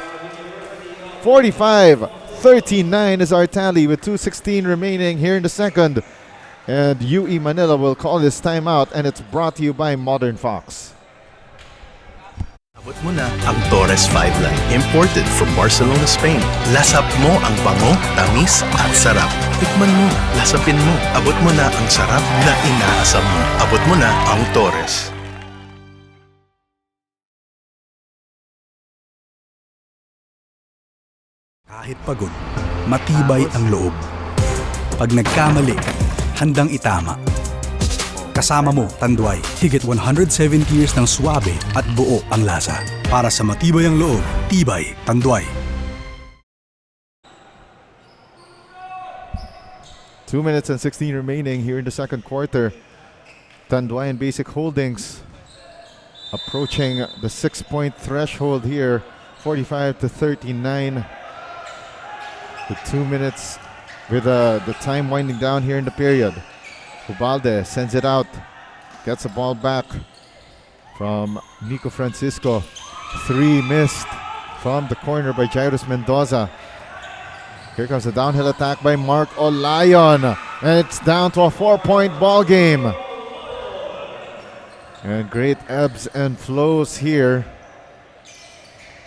45-39 is our tally with 2:16 remaining here in the second. And UE Manila will call this timeout, and it's brought to you by Modern Fox. Abot mo na ang Torres 5 Line, imported from Barcelona, Spain. Lasap mo ang bango, tamis at sarap. Tikman mo, lasapin mo. Abot mo na ang sarap na inaasam mo. Abot mo na ang Torres. Kahit pagod, matibay ang loob. Pag nagkamali, handang itama. Kasama mo, Tanduay, higit 170 years ng suwabe at buo ang lasa. Para sa matibay ang loob, tibay, Tanduay. 2 minutes and 16 remaining here in the second quarter. Tanduay and Basic Holdings approaching the 6-point threshold here, 45-39. The 2 minutes with the time winding down here in the period. Hubalde sends it out, gets the ball back from Nico Francisco. 3 missed from the corner by Jairus Mendoza. Here comes a downhill attack by Mark Olayon, and it's down to a 4-point ball game. And great ebbs and flows here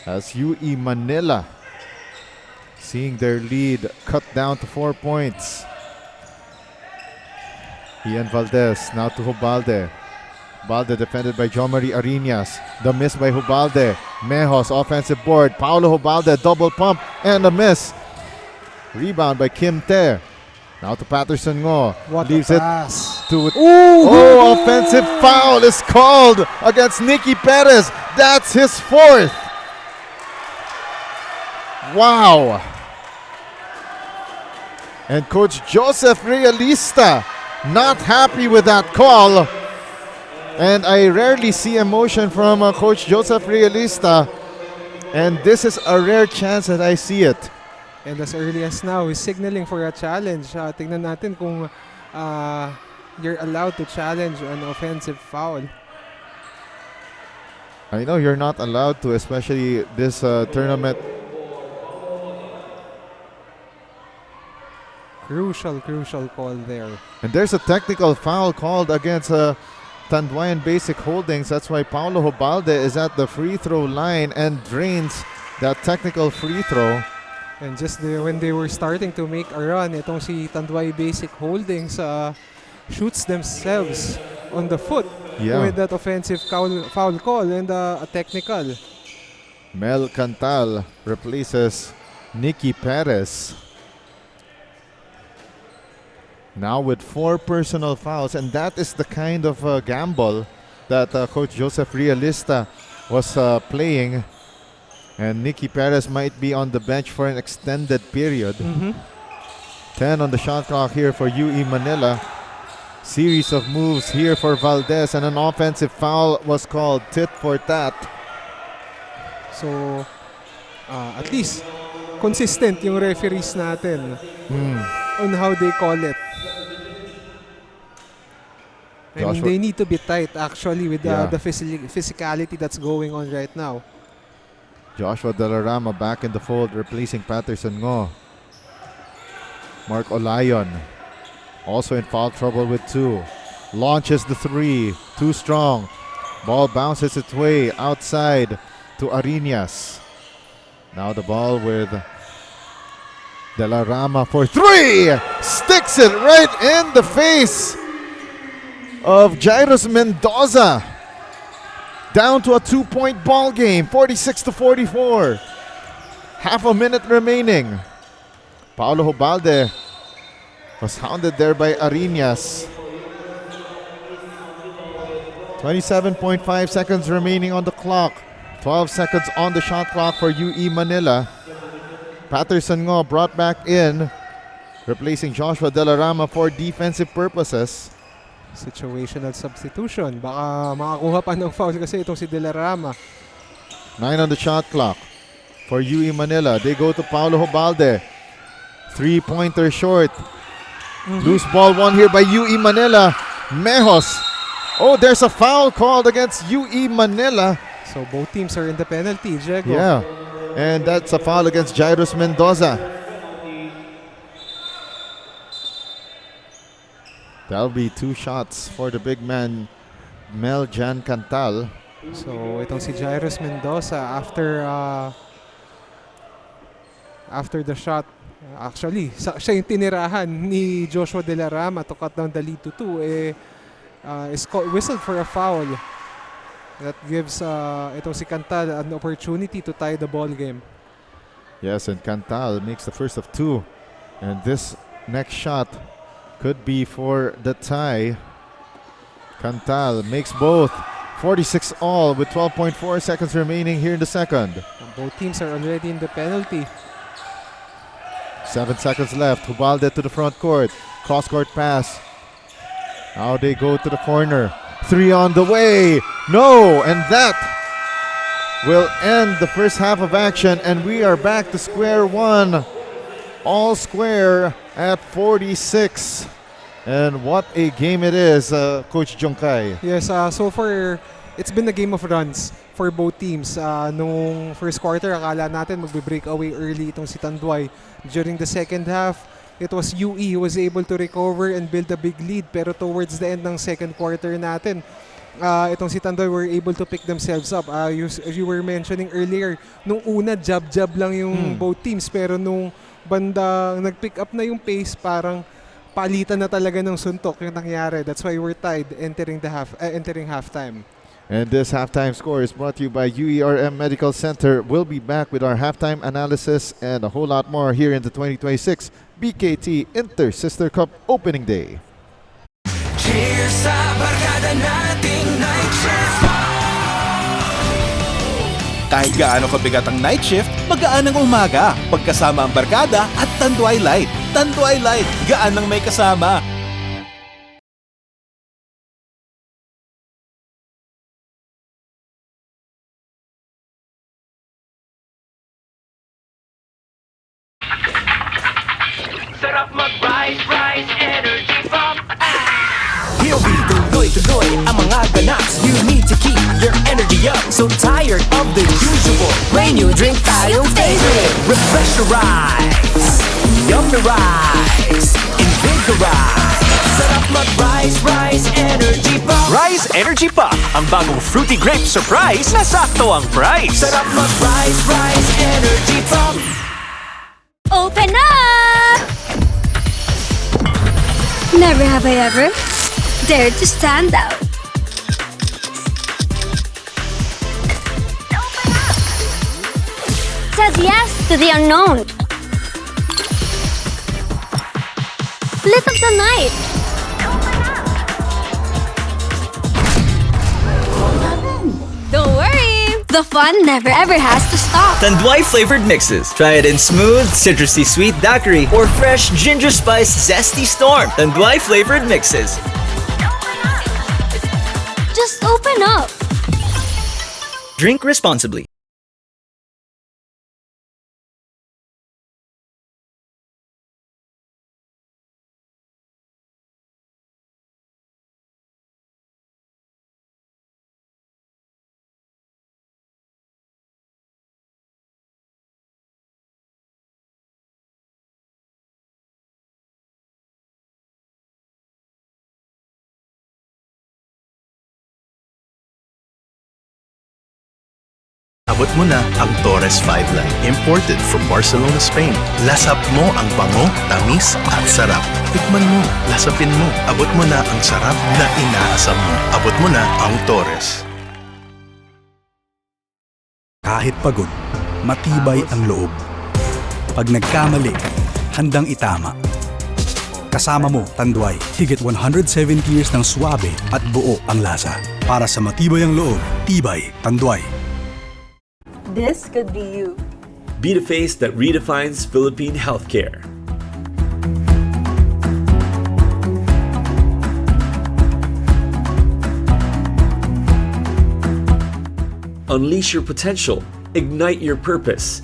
as UE Manila seeing their lead cut down to 4 points. Ian Valdez now to Hubalde. Hubalde defended by John Marie Arinas. The miss by Hubalde. Mejos offensive board. Paulo Hubalde double pump and a miss. Rebound by Kim Te. Now to Patterson Ngo. What leaves a pass. It to oh, offensive foul is called against Nicky Perez. That's his 4th. Wow. And Coach Joseph Realista not happy with that call. And I rarely see emotion from Coach Joseph Realista. And this is a rare chance that I see it. And as early as now, he's signaling for a challenge. Tingnan natin kung you're allowed to challenge an offensive foul. I know you're not allowed to, especially this tournament. Crucial call there. And there's a technical foul called against Tanduay and Basic Holdings. That's why Paulo Hubalde is at the free throw line and drains that technical free throw. And just when they were starting to make a run, itong si Tanduay Basic Holdings shoots themselves on the foot with that offensive foul call and a technical. Mel Cantal replaces Nicky Perez. Now with 4 personal fouls, and that is the kind of gamble that Coach Joseph Realista was playing. And Nicky Perez might be on the bench for an extended period. 10 on the shot clock here for UE Manila. Series of moves here for Valdez, and an offensive foul was called, tit for tat. So, at least, consistent yung referees natin on how they call it. I mean, they need to be tight actually with the physicality that's going on right now. Joshua De La Rama back in the fold, replacing Patterson Ngo. Mark Olayon also in foul trouble with 2. Launches the 3, too strong. Ball bounces its way outside to Arinas. Now the ball with De La Rama for three! Sticks it right in the face of Jairus Mendoza. Down to a 2-point ball game, 46-44. Half a minute remaining. Paulo Hobalde was hounded there by Arinas. 27.5 seconds remaining on the clock. 12 seconds on the shot clock for UE Manila. Patterson Ngo brought back in, replacing Joshua De La Rama for defensive purposes. Situational substitution. Baka makakuha pa ng foul kasi itong si De La Rama. 9 on the shot clock for UE Manila. They go to Paulo Hobalde. 3-pointer short. Loose ball won here by UE Manila. Mejos. Oh, there's a foul called against UE Manila. So both teams are in the penalty, Diego. Yeah, and that's a foul against Jairus Mendoza. That'll be 2 shots for the big man, Mel Jan Cantal. So itong si Jairus Mendoza after the shot, actually siya yung tinirahan ni Joshua De La Rama to cut down the lead to 2. Is whistled for a foul. That gives itong si Cantal an opportunity to tie the ball game. Yes, and Cantal makes the first of 2. And this next shot could be for the tie. Cantal makes both. 46 all with 12.4 seconds remaining here in the second. Both teams are already in the penalty. 7 seconds left. Hubalde to the front court. Cross-court pass. Now they go to the corner. 3 on the way. No, and that will end the first half of action, and we are back to square one. All square at 46. And what a game it is, Coach Jongkai. Yes, so far, it's been a game of runs for both teams. Nung first quarter, akala natin magbe-break away early itong si Tanduay. During the second half, it was UE who was able to recover and build a big lead. Pero towards the end ng second quarter natin, itong si Tanduay were able to pick themselves up. As you were mentioning earlier, nung una, jab-jab lang yung both teams. Pero nung banda, nag-pick up na yung pace, parang palitan na talaga ng suntok yung nangyari. That's why we're tied entering halftime. And this halftime score is brought to you by UERM Medical Center. We'll be back with our halftime analysis and a whole lot more here in the 2026 BKT Inter-Sister Cup Opening Day. Cheers sa barkada nating night shift. Kahit gaano kabigat ang night shift, magaan ang umaga. Pagkasama ang barkada at Tanduay Light. Tanduay Light, gaan ang may kasama. Sarap mag-rise, rise, energy pump. Here we tuloy ang mga ganaps. You need to keep your energy up. So tired of the usual. May new drink tayong favorite. Refresh your rise. Yum the rise. Invigorize. Sarap mag-rise, rise, energy pump. Rise Energy Pop, ang bagong fruity grape surprise na sakto ang price. Sarap mag-rise, rise, energy pump. Open up! Never have I ever dared to stand out. Said yes to the unknown. Lit up the night. Don't worry, the fun never ever has to stop. Tanduay flavored mixes. Try it in smooth, citrusy sweet daiquiri or fresh ginger spice zesty storm. Tanduay flavored mixes. Just open up. Drink responsibly. abot mo na ang Torres 5 Line. Imported from Barcelona, Spain. Lasap mo ang bango, tamis at sarap. Tikman mo, lasapin mo, abot mo na ang sarap na inaasam mo. Abot mo na ang Torres. Kahit pagod, matibay ang loob. Pag nagkamali, handang itama. Kasama mo, Tanduay, higit 170 years ng suwabe at buo ang lasa. Para sa matibay ang loob, tibay, Tanduay. This could be you. Be the face that redefines Philippine healthcare. Unleash your potential. Ignite your purpose.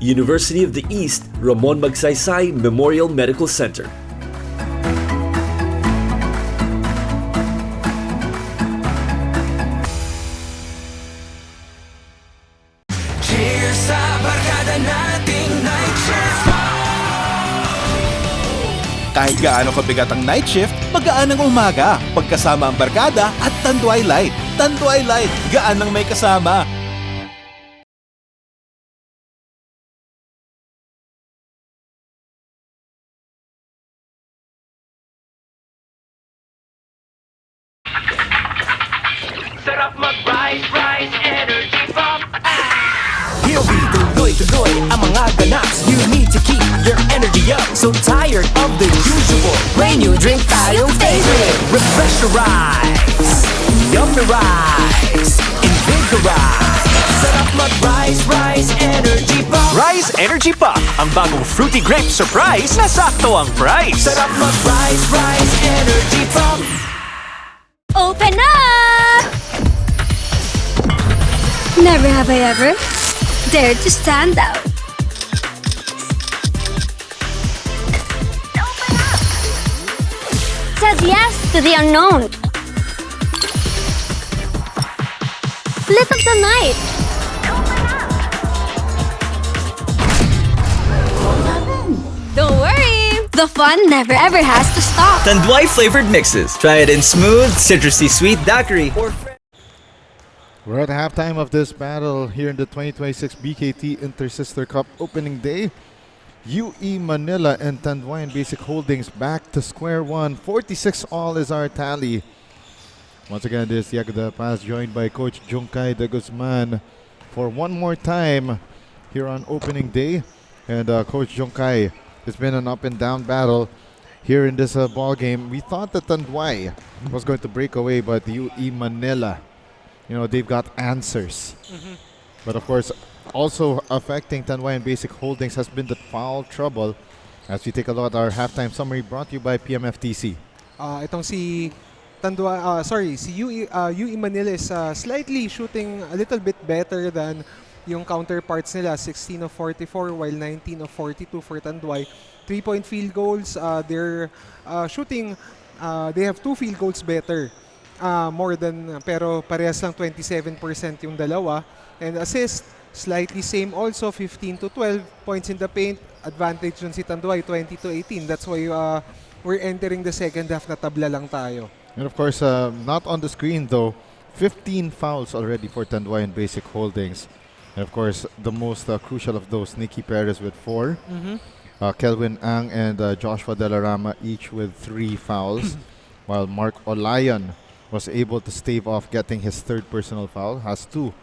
University of the East, Ramon Magsaysay Memorial Medical Center. Cheers sa barkada nating night shift. Kahit gaano kabigat ang night shift, magaan ang umaga. Pagkasama ang barkada at Tanduay Light. Tanduay Light, gaan ng may kasama. Sarap mag-rise, rise, energy pop. He'll be tuloy-tuloy ang mga ganaps. You need to keep your energy up. So tired of the usual. Brand new drink tayong favorite. Refresh your eyes. Yummy rise. Invigorize. Sarap mag-rise, rise, energy pop. Rise Energy Pop, ang bagong fruity grape surprise na sakto ang price. Sarap mag-rise, rise, energy pop. Open up! Never have I ever dared to stand out. Said yes to the unknown. Lit up the night. Don't worry, the fun never ever has to stop. Tanduay flavored mixes. Try it in smooth, citrusy sweet daiquiri or We're at halftime of this battle here in the 2026 BKT Inter-Sister Cup opening day. UE Manila and Tanduay Basic Holdings back to square one. 46 all is our tally. Once again, this is Diego De Paz joined by Coach Junkay De Guzman for one more time here on opening day. And Coach Junkay, it's been an up and down battle here in this ball game. We thought that Tanduay was going to break away, but UE Manila, you know, they've got answers. But of course, also affecting Tanduay and Basic Holdings has been the foul trouble. As we take a look at our halftime summary brought to you by PMFTC. Itong si Tanduay, si UE Manila is slightly shooting a little bit better than yung counterparts nila, 16 of 44 while 19 of 42 for Tanduay. 3-point field goals, they're shooting, they have 2 field goals better. More than, pero parehas lang 27% yung dalawa. And assist, slightly same also, 15 to 12 points in the paint. Advantage nun si Tanduay, 20 to 18. That's why we're entering the second half na tabla lang tayo. And of course, not on the screen though, 15 fouls already for Tanduay and Basic Holdings. And of course, the most crucial of those, Nikki Perez with 4. Kelvin Ang and Joshua Delarama each with 3 fouls. While Mark Olayan was able to stave off getting his 3rd personal foul, has 2.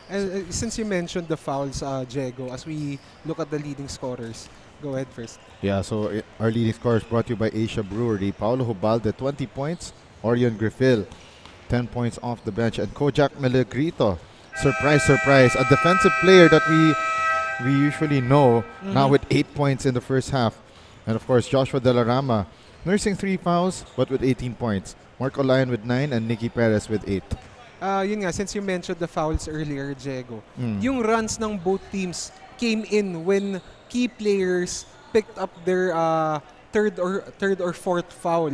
And since you mentioned the fouls, Diego, as we look at the leading scorers, go ahead first. Yeah, so our leading scorers brought to you by Asia Brewery. Paulo Hubalde, 20 points. Orion Griffil, 10 points off the bench. And Kojak Melegrito, surprise, surprise, a defensive player that we usually know, now with 8 points in the first half. And of course, Joshua Delarama, nursing 3 fouls, but with 18 points. Mark Olayan with 9 and Nikki Perez with 8. Yun nga, since you mentioned the fouls earlier, Diego, yung runs ng both teams came in when key players picked up their third or fourth foul.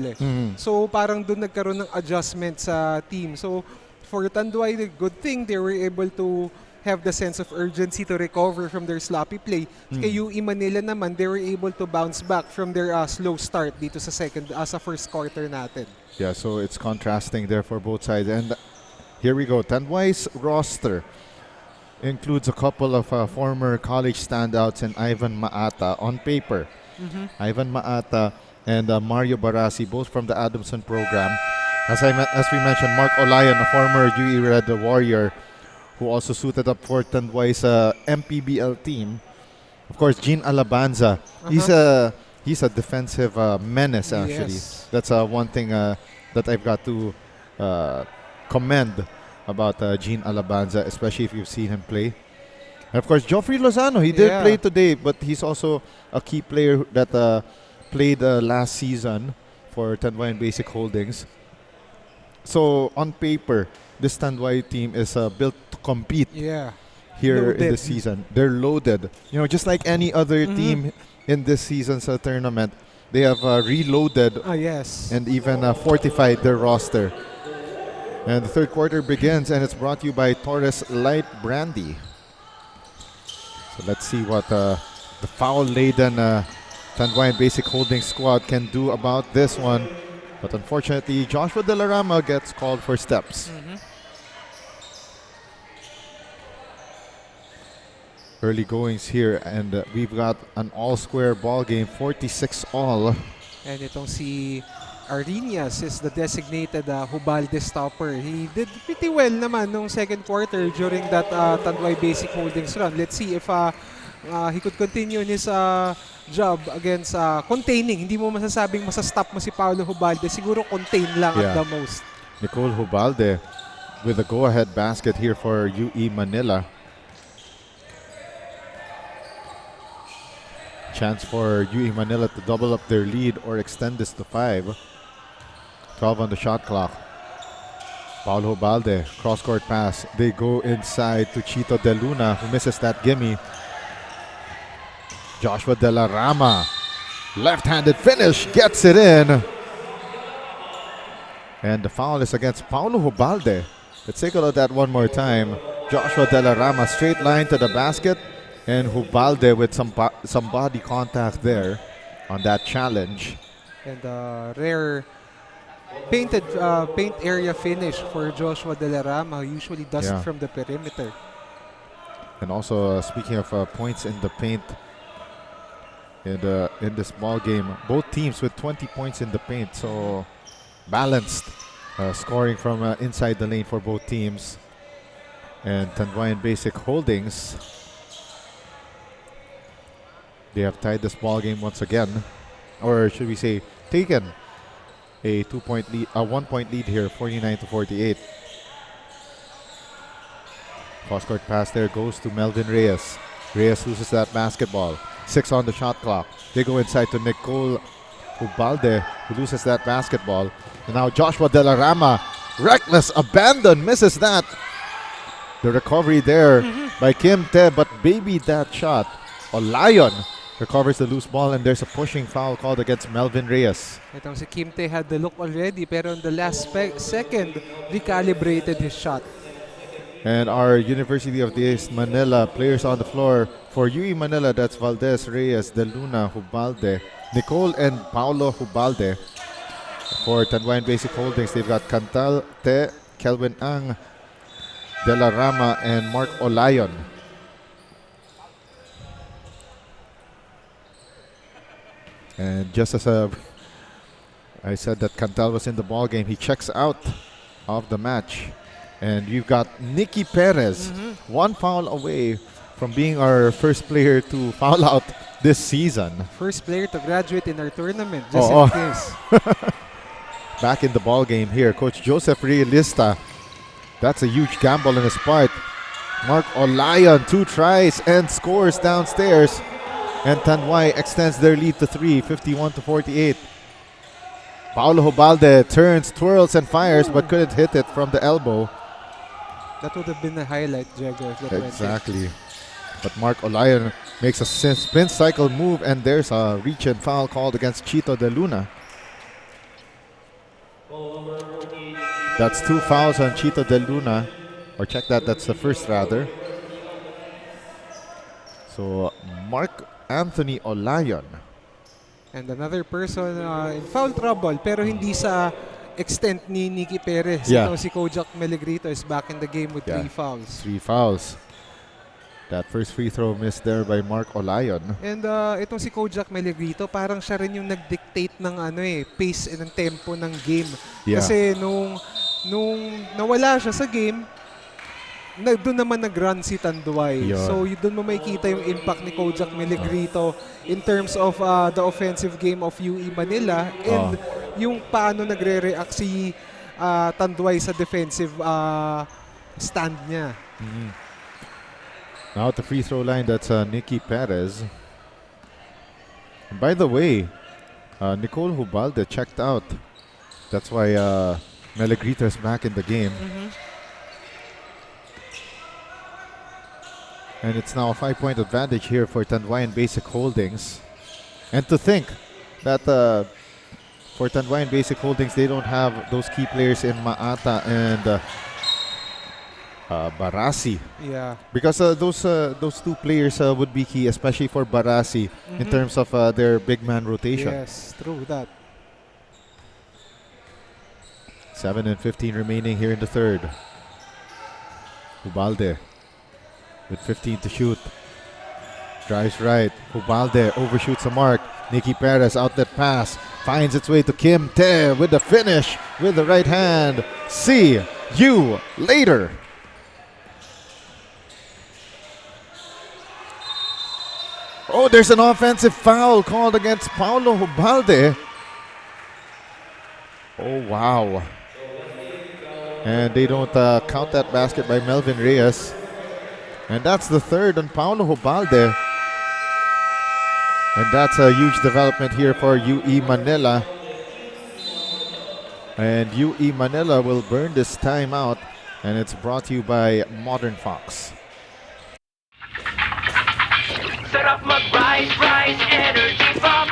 So parang doon nagkaroon ng adjustment sa team. So for Tanduay, the good thing they were able to have the sense of urgency to recover from their sloppy play. Kay UE Manila naman, they were able to bounce back from their slow start dito sa sa first quarter natin. Yeah, so it's contrasting there for both sides. And Here we go. Tanduay's roster includes a couple of former college standouts in Ivan Maata on paper. Ivan Maata and Mario Barasi, both from the Adamson program. As we mentioned, Mark Olayan, a former UE Red Warrior, who also suited up for Tanduay's MPBL team. Of course, Gene Alabanza. He's a defensive menace, actually. Yes. That's one thing that I've got to commend about Gene Alabanza, especially if you've seen him play. And of course, Joffrey Lozano, he did play today, but he's also a key player that played last season for Tanduay and Basic Holdings. So, on paper, this Tanduay team is built to compete here in the season. They're loaded. You know, just like any other team in this season's tournament, they have reloaded and even fortified their roster. And the third quarter begins, and it's brought to you by Torres Light Brandy. So let's see what the foul-laden Tanduay and Basic Holdings squad can do about this one. But unfortunately, Joshua De La Rama gets called for steps. Early goings here, and we've got an all-square ball game, 46 all. And itong si Arinias is the designated Hubalde stopper. He did pretty well naman nung second quarter during that Tanduay Basic Holdings run. Let's see if he could continue in his job against containing. Hindi mo masasabing masastop mo si Paolo Hubalde. Siguro contain lang at the most. Nicole Hubalde with a go-ahead basket here for UE Manila. Chance for UE Manila to double up their lead or extend this to 5. 12 on the shot clock. Paulo Balde, cross-court pass. They go inside to Chito De Luna, who misses that gimme. Joshua De La Rama, left-handed finish, gets it in. And the foul is against Paulo Hubalde. Let's take a look at that one more time. Joshua De La Rama, straight line to the basket. And Hubalde with some body contact there on that challenge. And rare paint area finish for Joshua De La Rama, who usually does it from the perimeter. And also, speaking of points in the paint, in this ball game, both teams with 20 points in the paint, so balanced scoring from inside the lane for both teams. And Tanduay and Basic Holdings, they have tied this ball game once again, or should we say, taken a 2-point lead, a 1-point lead here, 49-48. Cross-court pass there goes to Melvin Reyes. Reyes loses that basketball. 6 on the shot clock. They go inside to Nicole Hubalde, who loses that basketball. And now Joshua De La Rama, reckless abandon, misses that. The recovery there by Kim Te, but baby that shot. Olayon recovers the loose ball, and there's a pushing foul called against Melvin Reyes. Itong si Kim Te had the look already, pero in the last second, recalibrated his shot. And our University of the East Manila players on the floor. For UE Manila, that's Valdez, Reyes, De Luna, Hubalde, Nicole, and Paulo Hubalde. For Tanduay and Basic Holdings, they've got Cantal Te, Kelvin Ang, De La Rama, and Mark Olayon. And just as I said that Cantal was in the ball game, he checks out of the match. And you've got Nikki Perez, one foul away from being our first player to foul out this season. First player to graduate in our tournament, just in case. Back in the ball game here, Coach Joseph Realista. That's a huge gamble on his part. Mark Olayon, 2 tries and scores downstairs. And Tanduay extends their lead to 3, 51-48. Paulo Hubalde turns, twirls, and fires, but couldn't hit it from the elbow. That would have been the highlight, Diego. Exactly. But Mark Olayon makes a spin cycle move, and there's a reach and foul called against Chito De Luna. That's 2 fouls on Chito De Luna. Or check that, that's the first rather. So Mark Anthony Olayon. And another person in foul trouble, pero hindi sa extent ni Nicky Perez. Yeah. Ito si Kojak Melegrito is back in the game with 3 fouls. 3 fouls. That first free throw missed there by Mark Olayon. And itong si Kojak Melegrito, parang siya rin yung nag-dictate ng pace and ng tempo ng game. Yeah. Kasi nung nawala siya sa game, doon naman nag-run si Tanduay. Yun. So doon mo makikita yung impact ni Kojak Melegrito in terms of the offensive game of UE Manila and yung paano nagre-react si Tanduay sa defensive stand niya. Now at the free throw line, that's Nicky Perez. And by the way, Nicole Hubalde checked out. That's why Melegrito is back in the game. And it's now a 5-point advantage here for Tanduay and Basic Holdings. And to think that for Tanduay and Basic Holdings, they don't have those key players in Maata and Barasi. Yeah. Because those two players would be key, especially for Barasi, in terms of their big man rotation. Yes, true that. 7:15 remaining here in the third. Hubalde with 15 to shoot. Drives right. Hubalde overshoots the mark. Nicky Perez outlet pass. Finds its way to Kim Te with the finish with the right hand. See you later. Oh, there's an offensive foul called against Paulo Hubalde. Oh, wow. And they don't count that basket by Melvin Reyes. And that's the third on Paulo Hubalde. And that's a huge development here for UE Manila. And UE Manila will burn this timeout. And it's brought to you by Modern Fox. Sarap mag-rise, rise, energy pump.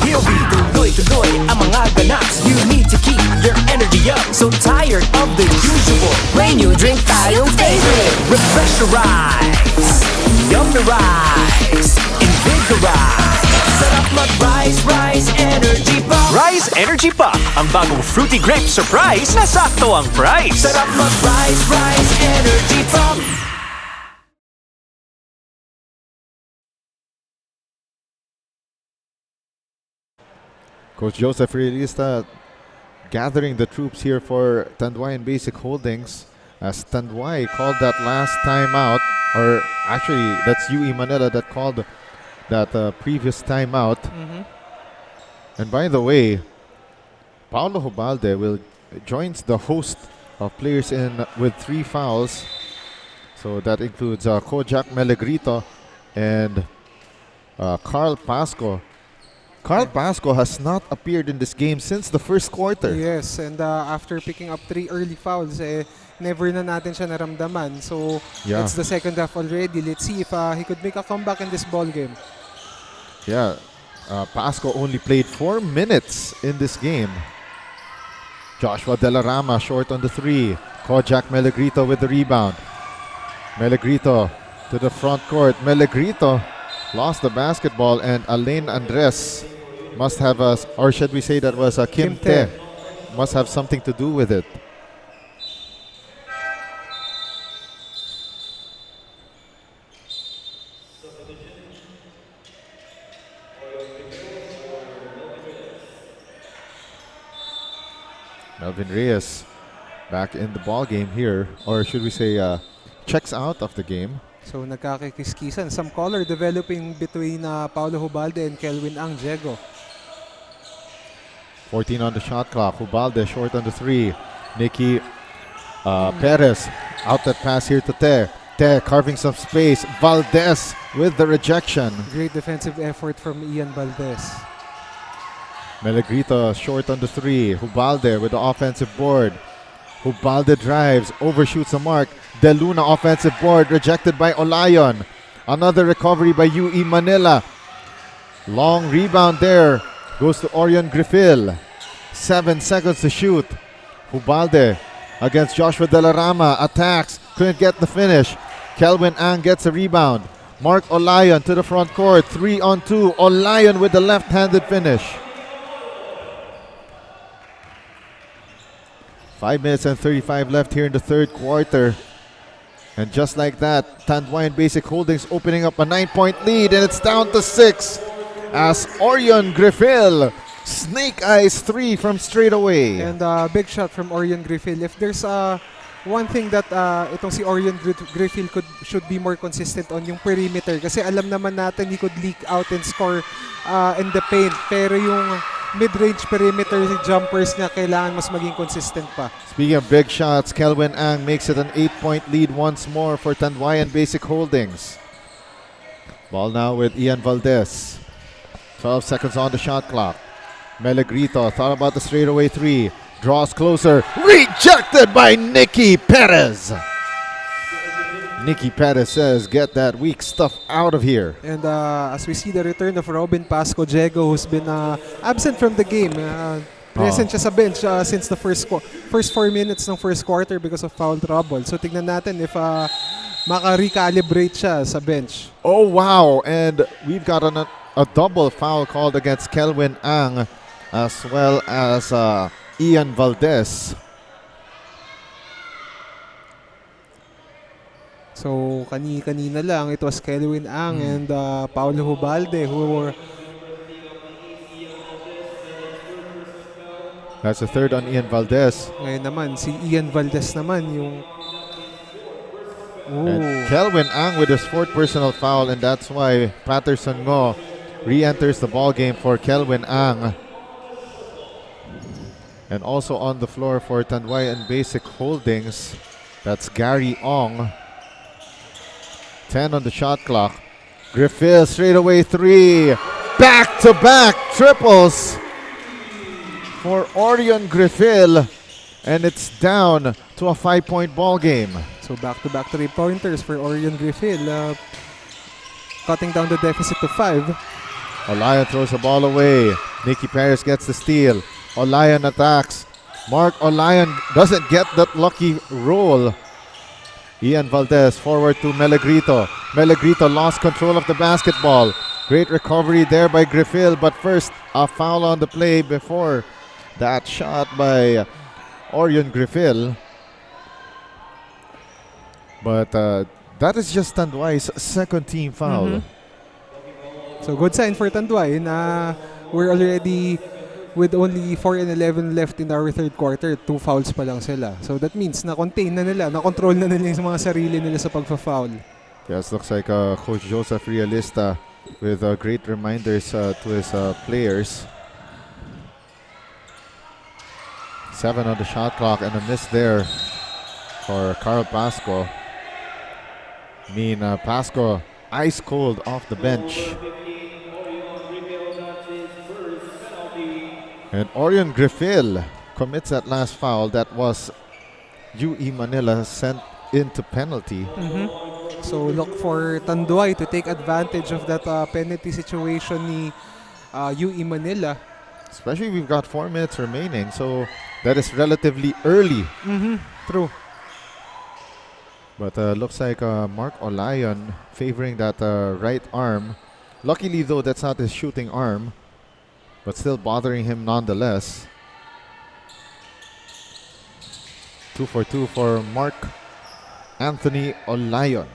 He'll be tuloy-tuloy ang mga ganaps. You need to keep your energy up. So tired of the usual. When you drink tayong favorite. Refresh your eyes. Yummy rise. Invigorize. Sarap mag-rise, rise, energy pump. Rise Energy Pop, ang bagong fruity grape surprise na sakto ang price. Sarap mag-rise, rise, energy pump. Coach Joseph Realista gathering the troops here for Tanduay and Basic Holdings as Tanduay called that last timeout, or actually that's UE Manila that called that previous timeout. And by the way, Paulo Hubalde joins the host of players in with 3 fouls. So that includes Kojak Melegrito and Carl Pasco. Carl Pasco has not appeared in this game since the first quarter. Yes, and after picking up 3 early fouls, never na natin siya naramdaman. So, it's the second half already. Let's see if he could make a comeback in this ball game. Yeah, Pasco only played 4 minutes in this game. Joshua Delarama short on the 3. Kojak Melegrito with the rebound. Melegrito to the front court. Melegrito lost the basketball, and Alain Andres must have or should we say that was Kim Te, must have something to do with it. Melvin Reyes back in the ball game here, or should we say checks out of the game. So nagkakikiskisan. Some color developing between Paulo Hubalde and Kelvin Ang Diego. 14 on the shot clock. Hubalde short on the 3. Nicky Perez out that pass here to Te. Te carving some space. Valdez with the rejection. Great defensive effort from Ian Valdez. Melegrito short on the 3. Hubalde with the offensive board. Hubalde drives, overshoots the mark. De Luna offensive board, rejected by Olayon. Another recovery by UE Manila. Long rebound there. Goes to Orion Griffil. 7 seconds to shoot. Hubalde against Joshua Delarama. Attacks. Couldn't get the finish. Kelvin Ang gets a rebound. Mark Olayon to the front court. 3-on-2. Olayon with the left-handed finish. 5 minutes and 35 left here in the third quarter. And just like that, Tanduay and Basic Holdings opening up a 9-point lead, and it's down to 6 as Orion Griffil snake eyes 3 from straight away. And big shot from Orion Griffil. If there's one thing that itong si Orion Griffil should be more consistent on yung perimeter, kasi alam naman natin he could leak out and score in the paint, pero yung mid-range perimeter jumpers niya kailangan mas maging consistent pa. Speaking of big shots, Kelvin Ang makes it an 8-point lead once more for Tanduay and Basic Holdings. Ball now with Ian Valdez. 12 seconds on the shot clock. Melegrito thought about the straightaway 3. Draws closer. Rejected by Nicky Perez. Nicky Perez says, get that weak stuff out of here. And as we see the return of Robin Pasco Diego, who's been absent from the game. Present siya sa bench since the first 4 minutes ng first quarter because of foul trouble. So tignan natin if maka-recalibrate siya sa bench. Oh, wow. And we've got a double foul called against Kelvin Ang as well as Ian Valdez. So, kanina lang, it was Kelvin Ang and Paulo Hubalde who were... That's the third on Ian Valdez. Ngayon naman, si Ian Valdez naman yung... And Kelvin Ang with his 4th personal foul, and that's why Patterson Ngo re-enters the ball game for Kelvin Ang. And also on the floor for Tanduay and Basic Holdings, that's Gary Ong. 10 on the shot clock. Griffil straightaway 3. Back-to-back triples for Orion Griffil. And it's down to a 5-point ball game. So back-to-back 3-pointers for Orion Griffil. Cutting down the deficit to 5. Olayan throws the ball away. Nicky Perez gets the steal. Olayan attacks. Mark Olayan doesn't get that lucky roll. Ian Valdez forward to Melegrito. Melegrito lost control of the basketball. Great recovery there by Griffil, but first a foul on the play before that shot by Orion Griffil. But that is just Tanduay's second team foul. So good sign for Tanduay na we're already with only 4 and 11 left in our third quarter. 2 fouls pa lang sila. So that means na-contain na nila, na-control na nila yung mga sarili nila sa pagfa-foul. Yes, looks like Coach Joseph Realista with great reminders to his players. 7 on the shot clock and a miss there for Carl Pasco. Pasco ice cold off the bench. And Orion Griffil commits that last foul that was UE Manila sent into penalty. So look for Tanduay to take advantage of that penalty situation ni UE Manila. Especially we've got 4 minutes remaining, so that is relatively early. True. But looks like Mark Olayan favoring that right arm. Luckily though, that's not his shooting arm, but still bothering him nonetheless. 2 for 2 for Mark Anthony Olayan.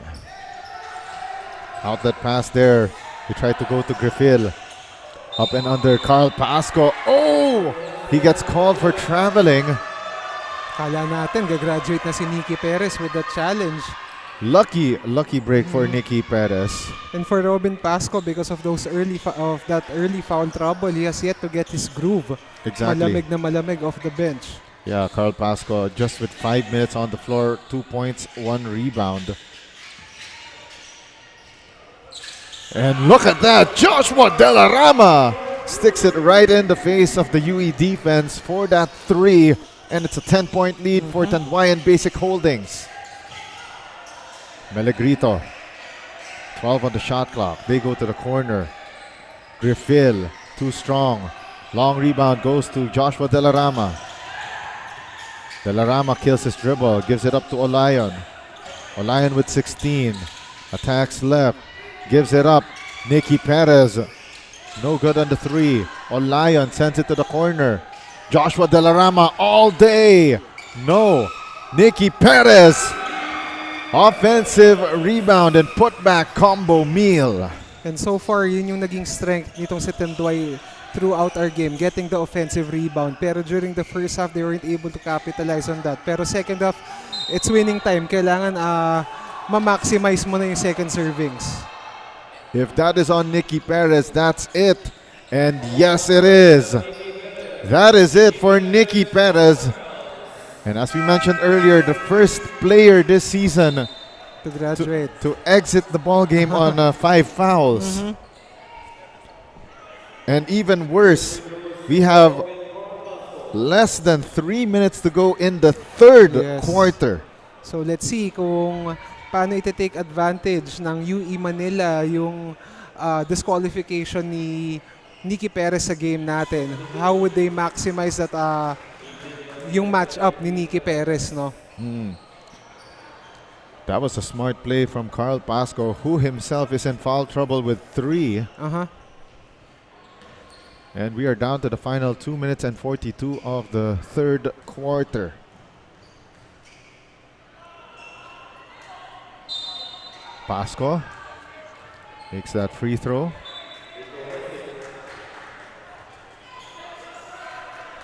Outlet pass there. He tried to go to Griffil. Up and under Carl Pasco. Oh! He gets called for traveling. Kala natin gagraduate na si Nicky Perez with that challenge. Lucky break for Nicky Perez. And for Robin Pasco, because of those early foul trouble, he has yet to get his groove. Exactly. Malamig na malamig off the bench. Yeah, Carl Pasco just with 5 minutes on the floor, 2 points, 1 rebound. And look at that, Joshua Delarama sticks it right in the face of the UE defense for that 3. And it's a 10-point lead for Tanduay and Basic Holdings. Melegrito, 12 on the shot clock. They go to the corner. Griffil, too strong. Long rebound goes to Joshua Delarama. Delarama kills his dribble, gives it up to Olayan. Olayan with 16. Attacks left, gives it up. Nicky Perez, no good on the 3. Olayan sends it to the corner. Joshua Delarama all day. No. Nikki Perez. Offensive rebound and putback combo meal. And so far, yun yung naging strength nitong si Tanduay throughout our game, getting the offensive rebound. Pero during the first half, they weren't able to capitalize on that. Pero second half, it's winning time. Kailangan ma-maximize mo na yung second servings. If that is on Nikki Perez, that's it. And yes, it is. That is it for Nikki Perez. And as we mentioned earlier, the first player this season to graduate, to exit the ball game on 5 fouls. And even worse, we have less than 3 minutes to go in the third quarter. So let's see kung paano iti-take advantage ng UE Manila yung disqualification ni Nikki Perez sa game natin. How would they maximize that yung match-up ni Nikki Perez, no? That was a smart play from Carl Pasco, who himself is in foul trouble with 3. And we are down to the final 2 minutes and 42 of the third quarter. Pasco makes that free throw.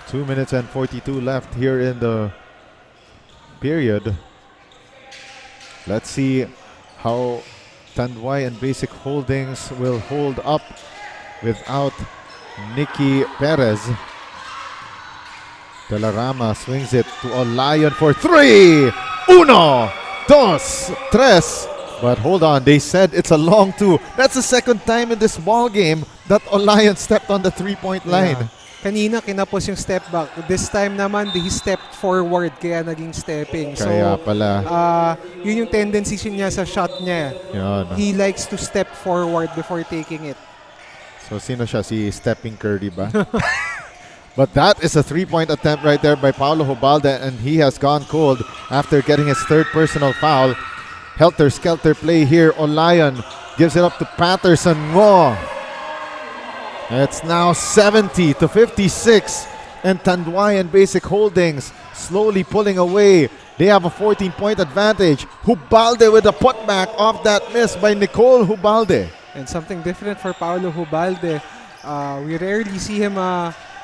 2 minutes and 42 left here in the period. Let's see how Tanduay and Basic Holdings will hold up without Nikki Perez. De La Rama swings it to Olayon for 3. 1, 2, 3. But hold on, they said it's a long 2. That's the second time in this ball game that Olayon stepped on the 3-point line. Kanina kinapos yung step back. This time naman, he stepped forward kaya naging stepping. Kaya so, pala. Yun yung tendency niya sa shot niya. Yun. He likes to step forward before taking it. So, sino siya? Si Stepping Curry ba? But that is a 3-point attempt right there by Paulo Hubalde, and he has gone cold after getting his third personal foul. Helter-skelter play here. Olayon gives it up to Patterson. Ngo. It's now 70 to 56, and Tanduay and Basic Holdings slowly pulling away. They have a 14-point advantage. Hubalde with a putback off that miss by Nicole Hubalde. And something different for Paulo Hubalde. We rarely see him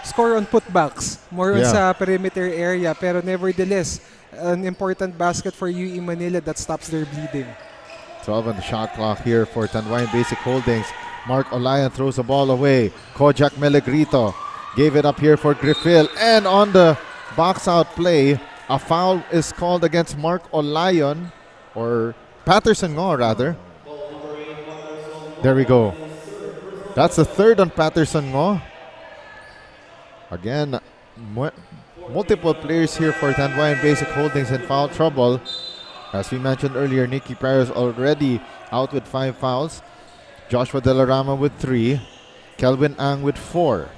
score on putbacks, more on sa perimeter area. Pero nevertheless, an important basket for UE Manila that stops their bleeding. 12 on the shot clock here for Tanduay and Basic Holdings. Mark Olayon throws the ball away. Kojak Melegrito gave it up here for Griffil. And on the box out play, a foul is called against Mark Olayon, or Patterson Ngo rather. There we go. That's the third on Patterson Ngo. Again, multiple players here for Tanduay and Basic Holdings in foul trouble. As we mentioned earlier, Nikki Perez already out with 5 fouls. Joshua De La Rama with 3. Kelvin Ang with 4.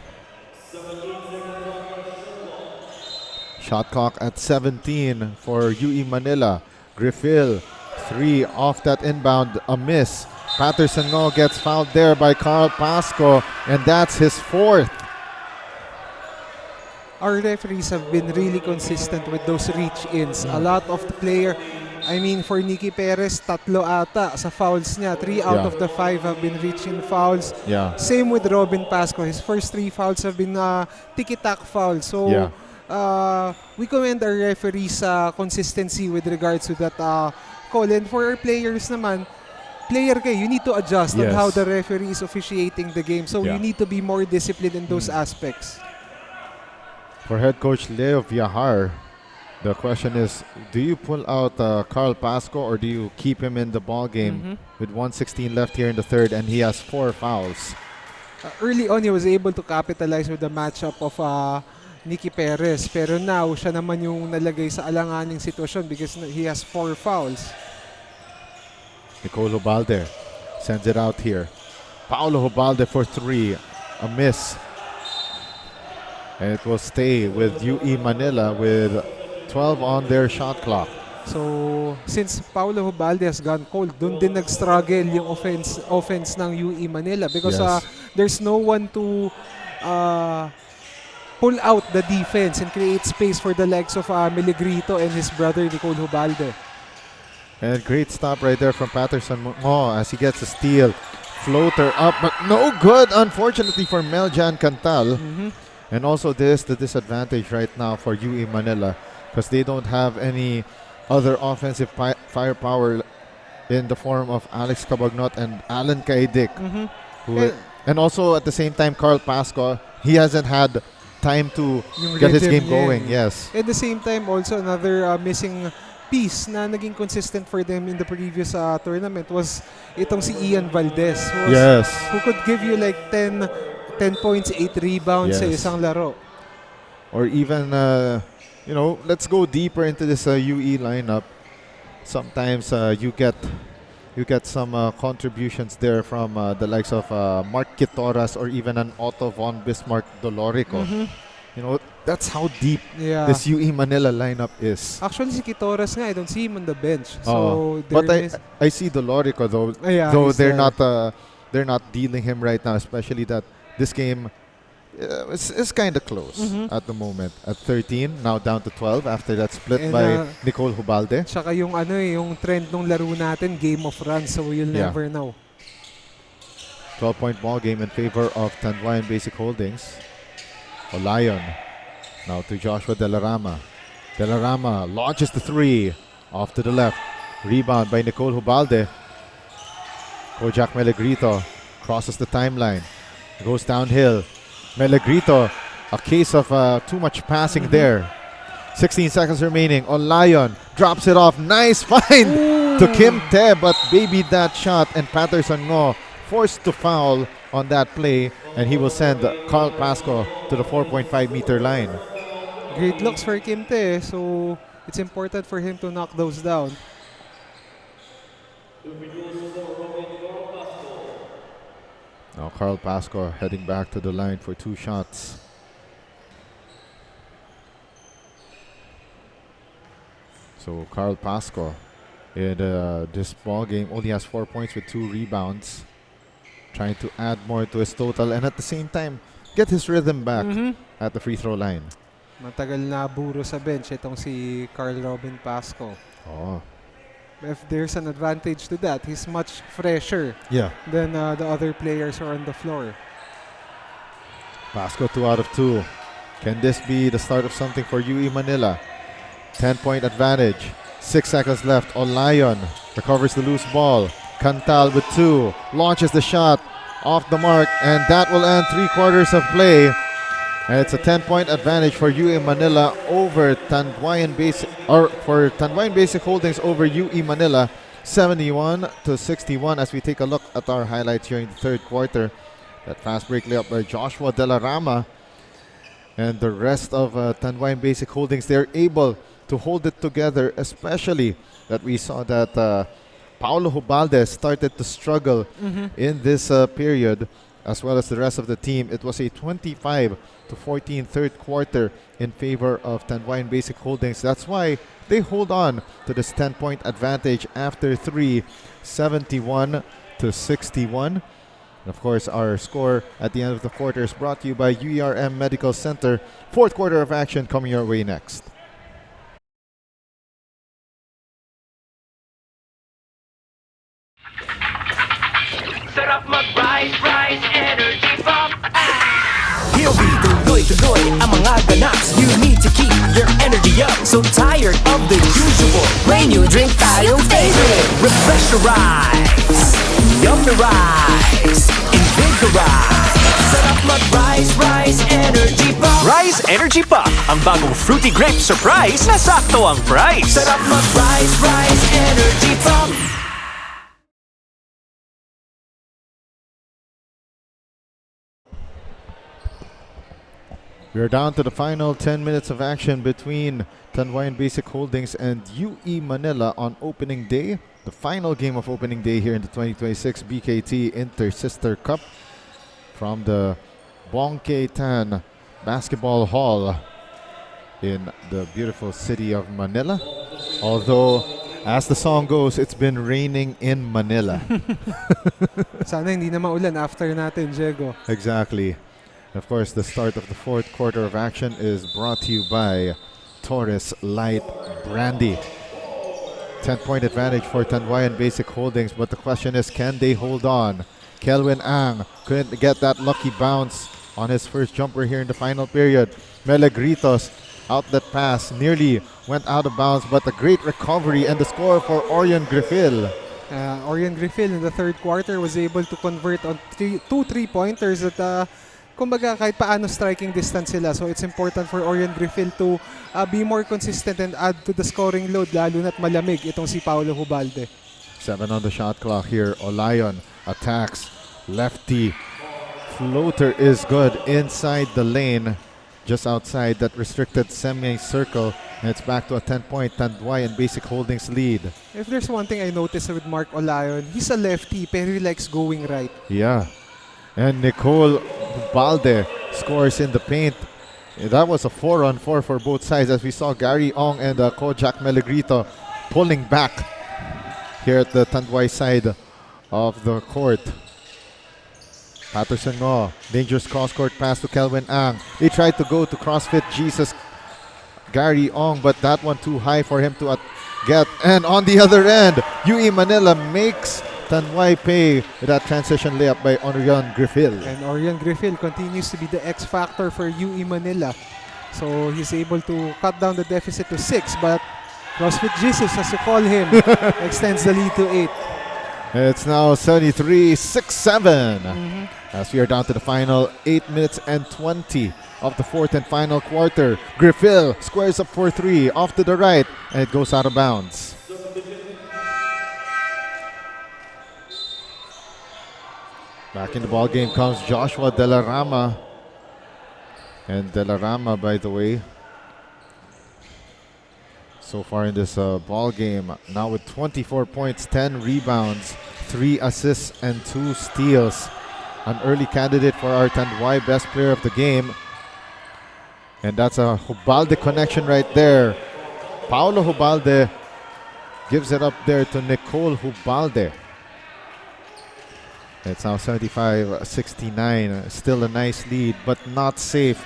Shot clock at 17 for UE Manila. Griffil, 3 off that inbound, a miss. Patterson Ngo gets fouled there by Carl Pasco, and that's his 4th. Our referees have been really consistent with those reach-ins. A lot of the player, I mean, for Nikki Perez, 3 ata sa fouls niya. 3 out of the 5 have been reach-in fouls. Same with Robin Pasco. His first 3 fouls have been tiki-tack fouls. So, we commend our referees consistency with regards to that call. And for our players naman, player kayo, you need to adjust on how the referee is officiating the game. So, you need to be more disciplined in those aspects. For head coach Leo Villahar, the question is, do you pull out Carl Pasco or do you keep him in the ball game with 1:16 left here in the third, and he has 4 fouls? Early on, he was able to capitalize with the matchup of Nikki Perez. Pero now, siya naman yung nalagay sa alanganing sitwasyon because he has 4 fouls. Nicole Hubalde sends it out here. Paulo Hubalde for 3. A miss. And it will stay with UE Manila with 12 on their shot clock. So, since Paulo Hubalde has gone cold, dun din nag-struggle yung offense ng UE Manila because there's no one to pull out the defense and create space for the likes of Miligrito and his brother Nicole Hubalde. And great stop right there from Patterson Mo as he gets a steal. Floater up, but no good, unfortunately, for Meljan Cantal. And also the disadvantage right now for UE Manila because they don't have any other offensive firepower in the form of Alex Cabagnot and Alan Kaidik. And also at the same time, Carl Pasco, he hasn't had time to get his game going. Yes. At the same time, also another missing piece na naging consistent for them in the previous tournament was itong si Ian Valdez. Who could give you like 10 points, 8 rebounds sa isang laro. Or even, let's go deeper into this UE lineup. Sometimes you get some contributions there from the likes of Mark Quitoras or even an Otto von Bismarck Dolorico. That's how deep this UE Manila lineup is. Actually, si Quitoras nga, I don't see him on the bench. But I see Dolorico though. Though they're not dealing him right now, especially that this game is kind of close at the moment. At 13, now down to 12 after that split by Nicole Hubalde. Tsaka yung trend ng laro natin, game of runs, so you'll never know. 12-point ball game in favor of Tanduay and Basic Holdings. Olayon now to Joshua Delarama. Delarama launches the three off to the left. Rebound by Nicole Hubalde. Kojak Melegrito crosses the timeline. Goes downhill. Melegrito, a case of too much passing there. 16 seconds remaining. Olayon drops it off. Nice find to Kim Te, but babied that shot, and Patterson Ngo forced to foul on that play, and he will send Carl Pasco to the 4.5-meter line. Great looks for Kim Te, so it's important for him to knock those down. Now Carl Pasco heading back to the line for 2 shots. So Carl Pasco in this ball game only has 4 points with 2 rebounds. Trying to add more to his total and at the same time get his rhythm back at the free throw line. Matagal na buro sa bench itong si Carl Robin Pasco. If there's an advantage to that, he's much fresher than the other players who are on the floor. Pasco 2 out of 2. Can this be the start of something for UE Manila? 10-point advantage. 6 seconds left. Olayon recovers the loose ball. Cantal with 2. Launches the shot off the mark, and that will end 3 quarters of play. And it's a 10-point advantage for UE Manila over Tanduay Basic, or for Tanduay Basic Holdings over UE Manila, 71-61. As we take a look at our highlights here in the third quarter, that fast break layup by Joshua Delarama and the rest of Tanduay Basic Holdings, they're able to hold it together, especially that we saw that Paulo Hubalde started to struggle in this period, as well as the rest of the team. It was a 25-14 third quarter in favor of Tanduay Basic Holdings. That's why they hold on to this 10-point advantage after 3, 71-61. And of course, our score at the end of the quarter is brought to you by UERM Medical Center. Fourth quarter of action coming your way next. Sarap mag-rise, rise, energy pop. Here we tuloy ang mga ganaps. You need to keep your energy up. So tired of the usual. When you drink tayong favorite. Refresh your rise. Yummy rise. Invigorize. Sarap mag-rise, rise, energy pop. Rise Energy Pop, ang bagong fruity grape surprise na sakto ang price. Sarap mag-rise, rise, energy pop. We're down to the final 10 minutes of action between Tanduay Basic Holdings and UE Manila on opening day. The final game of opening day here in the 2026 BKT Inter-Sister Cup from the Bongkay Tan Basketball Hall in the beautiful city of Manila. Although, as the song goes, it's been raining in Manila. Sana hindi na maulan after natin, Diego. Exactly. Of course, the start of the fourth quarter of action is brought to you by Torres Light Brandy. 10-point advantage for Tanduay and Basic Holdings, but the question is, can they hold on? Kelvin Ang couldn't get that lucky bounce on his first jumper here in the final period. Melagritos out that pass, nearly went out of bounds, but a great recovery and the score for Orion Griffil. Orion Griffil in the third quarter was able to convert on two three-pointers at kumbaga kahit paano striking distance sila. So it's important for Orion Griffil to be more consistent and add to the scoring load, lalo na't malamig itong si Paolo Hubalde. 7 on the shot clock here. Olayon attacks. Lefty floater is good inside the lane, just outside that restricted semicircle. And it's back to a 10-point Tanduay and Basic Holdings lead. If there's one thing I noticed with Mark Olayon, he's a lefty pero he likes going right. Yeah. And Nicole Balde scores in the paint. That was a 4-on-4 for both sides, as we saw Gary Ong and Kojak Melagrito pulling back here at the Tanduay side of the court. Patterson Ngo, dangerous cross-court pass to Kelvin Ang. They tried to go to CrossFit Jesus Gary Ong, but that one too high for him to get. And on the other end, UE Manila makes Tanduay pay with that transition layup by Orion Griffil. And Orion Griffil continues to be the X factor for UE Manila. So he's able to cut down the deficit to 6, but CrossFit Jesus, as you call him, extends the lead to 8. It's now 73-6-7 as we are down to the final 8 minutes and 20 of the fourth and final quarter. Griffil squares up for 3 off to the right, and it goes out of bounds. Back in the ball game comes Joshua De La Rama. And De La Rama, by the way, so far in this ball game, now with 24 points, 10 rebounds, 3 assists, and 2 steals. An early candidate for our Tanduay best player of the game. And that's a Hubalde connection right there. Paolo Hubalde gives it up there to Nicole Hubalde. It's now 75-69. Still a nice lead, but not safe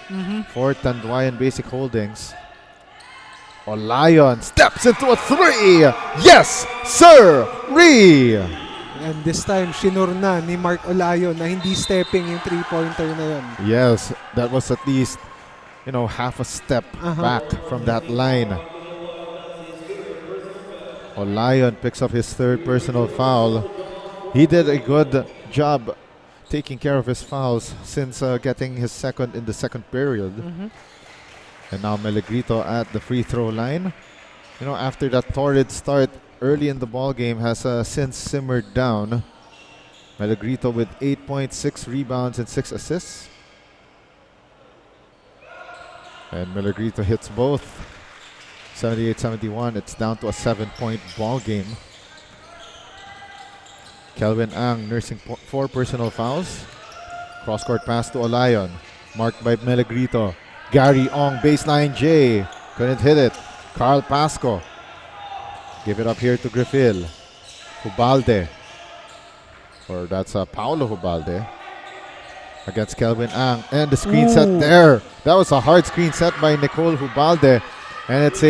for Tanduay and Basic Holdings. Olayon steps into a 3. Yes, sir! And this time, shinur na ni Mark Olayon na hindi stepping yung 3-pointer na yun. Yes, that was at least, half a step back from that line. Olayon picks up his third personal foul. He did a good job taking care of his fouls since getting his second in the second period. And now Melagrito at the free throw line. After that torrid start early in the ball game, has since simmered down. Melagrito with 8.6 rebounds and 6 assists. And Melagrito hits both. 78-71. It's down to a 7-point ball game. Kelvin Ang nursing 4 personal fouls. Cross-court pass to Olayon. Marked by Melagrito. Gary Ong, baseline J. Couldn't hit it. Carl Pasco. Give it up here to Griffil. Hubalde. Or that's Paolo Hubalde. Against Kelvin Ang. And the screen set there. That was a hard screen set by Nicole Hubalde. And it's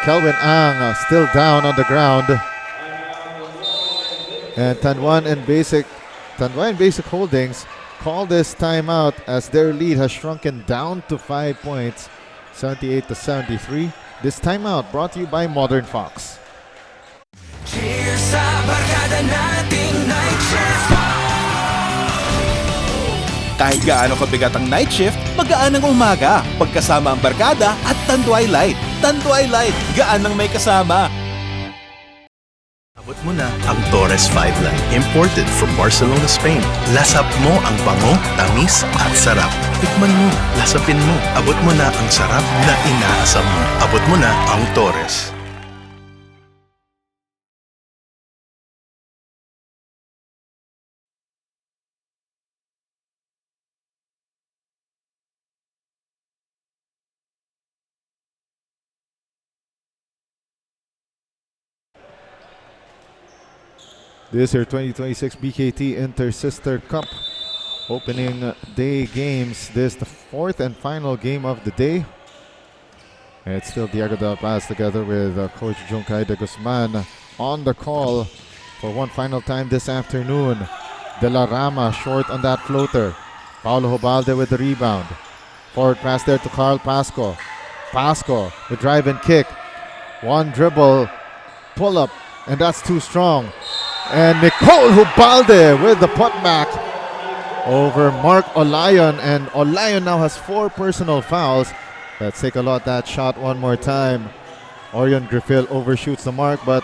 Kelvin Ang still down on the ground. And Tanduay and Basic Holdings call this timeout as their lead has shrunken down to 5 points, 78-73. This timeout brought to you by Modern Fox. Cheers sa barkada nating night shift. Kahit gaano kabigat ang night shift, magaan ang umaga. Pagkasama ang barkada at Tanduay Light. Tanduay Light, gaan ang may kasama. Abot mo na ang Torres 5 Line, imported from Barcelona, Spain. Lasap mo ang bango, tamis at sarap. Tikman mo, lasapin mo. Abot mo na ang sarap na inaasam mo. Abot mo na ang Torres. This year 2026 BKT Inter-Sister Cup opening day games. This is the fourth and final game of the day. And it's still Diego Del Paz together with Coach Junkay de Guzman on the call for one final time this afternoon. De La Rama short on that floater. Paulo Hubalde with the rebound. Forward pass there to Carl Pasco. Pasco, the drive and kick. One dribble, pull up, and that's too strong. And Nicole Hubalde with the putback over Mark Olayon. And Olayon now has 4 personal fouls. Let's take a look at that shot one more time. Orion Griffil overshoots the mark, but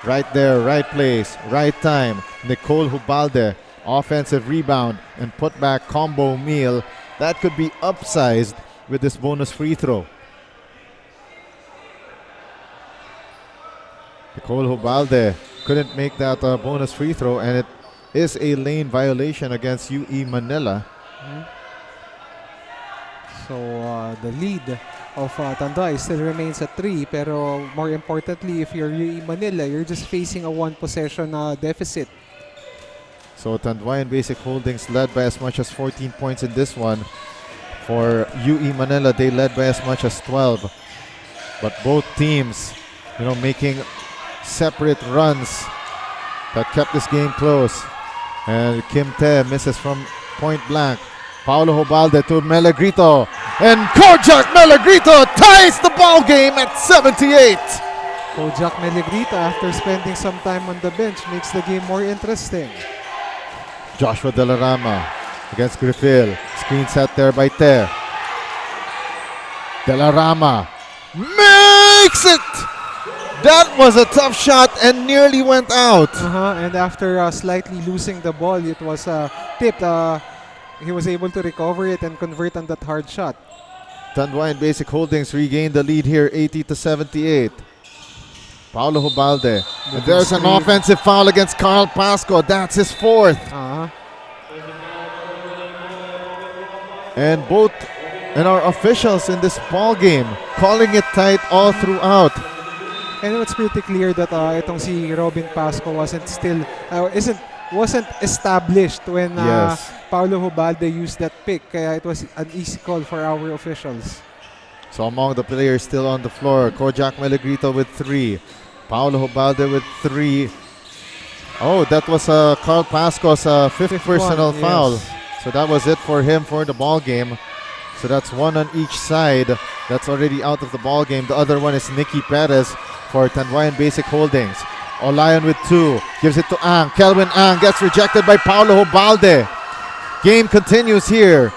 right there, right place, right time. Nicole Hubalde, offensive rebound and putback combo meal. That could be upsized with this bonus free throw. Nicole Hubalde couldn't make that bonus free throw, and it is a lane violation against UE Manila. So the lead of Tanduay still remains at 3, pero more importantly, if you're UE Manila, you're just facing a 1 possession deficit. So Tanduay and Basic Holdings led by as much as 14 points in this one. For UE Manila, they led by as much as 12. But both teams, making separate runs that kept this game close. And Kim Te misses from point blank. Paulo Hubalde to Melagrito. And Kojak Melagrito ties the ball game at 78. Kojak Melagrito, after spending some time on the bench, makes the game more interesting. Joshua De La Rama against Griffil. Screen set there by Te. De La Rama makes it! That was a tough shot and nearly went out. And after slightly losing the ball, it was tipped. He was able to recover it and convert on that hard shot. Tanduay and Basic Holdings regained the lead here, 80-78. Paulo Hubalde. And there's an offensive foul against Carl Pasco. That's his 4th. And our officials in this ball game calling it tight all throughout. And it's pretty clear that itong si Robin Pasco wasn't established when Paulo Hubalde used that pick. Kaya it was an easy call for our officials. So among the players still on the floor, Kojak Melagrito with 3. Paulo Hubalde with 3. Oh, that was Carl Pasco's 5th personal foul. So that was it for him for the ball game. So that's 1 on each side. That's already out of the ball game. The other one is Nicky Perez for Tanduay and Basic Holdings. Olayon with 2. Gives it to Ang. Kelvin Ang gets rejected by Paulo Hubalde. Game continues here.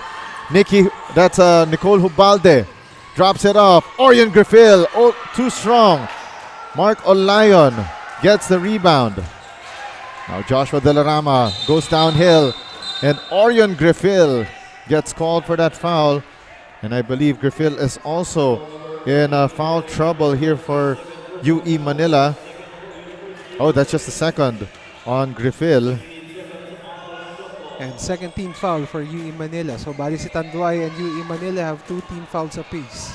Nicole Hubalde drops it off. Orion Griffil, too strong. Mark Olayon gets the rebound. Now Joshua De La Rama goes downhill. And Orion Griffil gets called for that foul. And I believe Griffil is also in foul trouble here for UE Manila. Oh, that's just the second on Griffil. And second team foul for UE Manila. So bali si Tanduay and UE Manila have 2 team fouls apiece.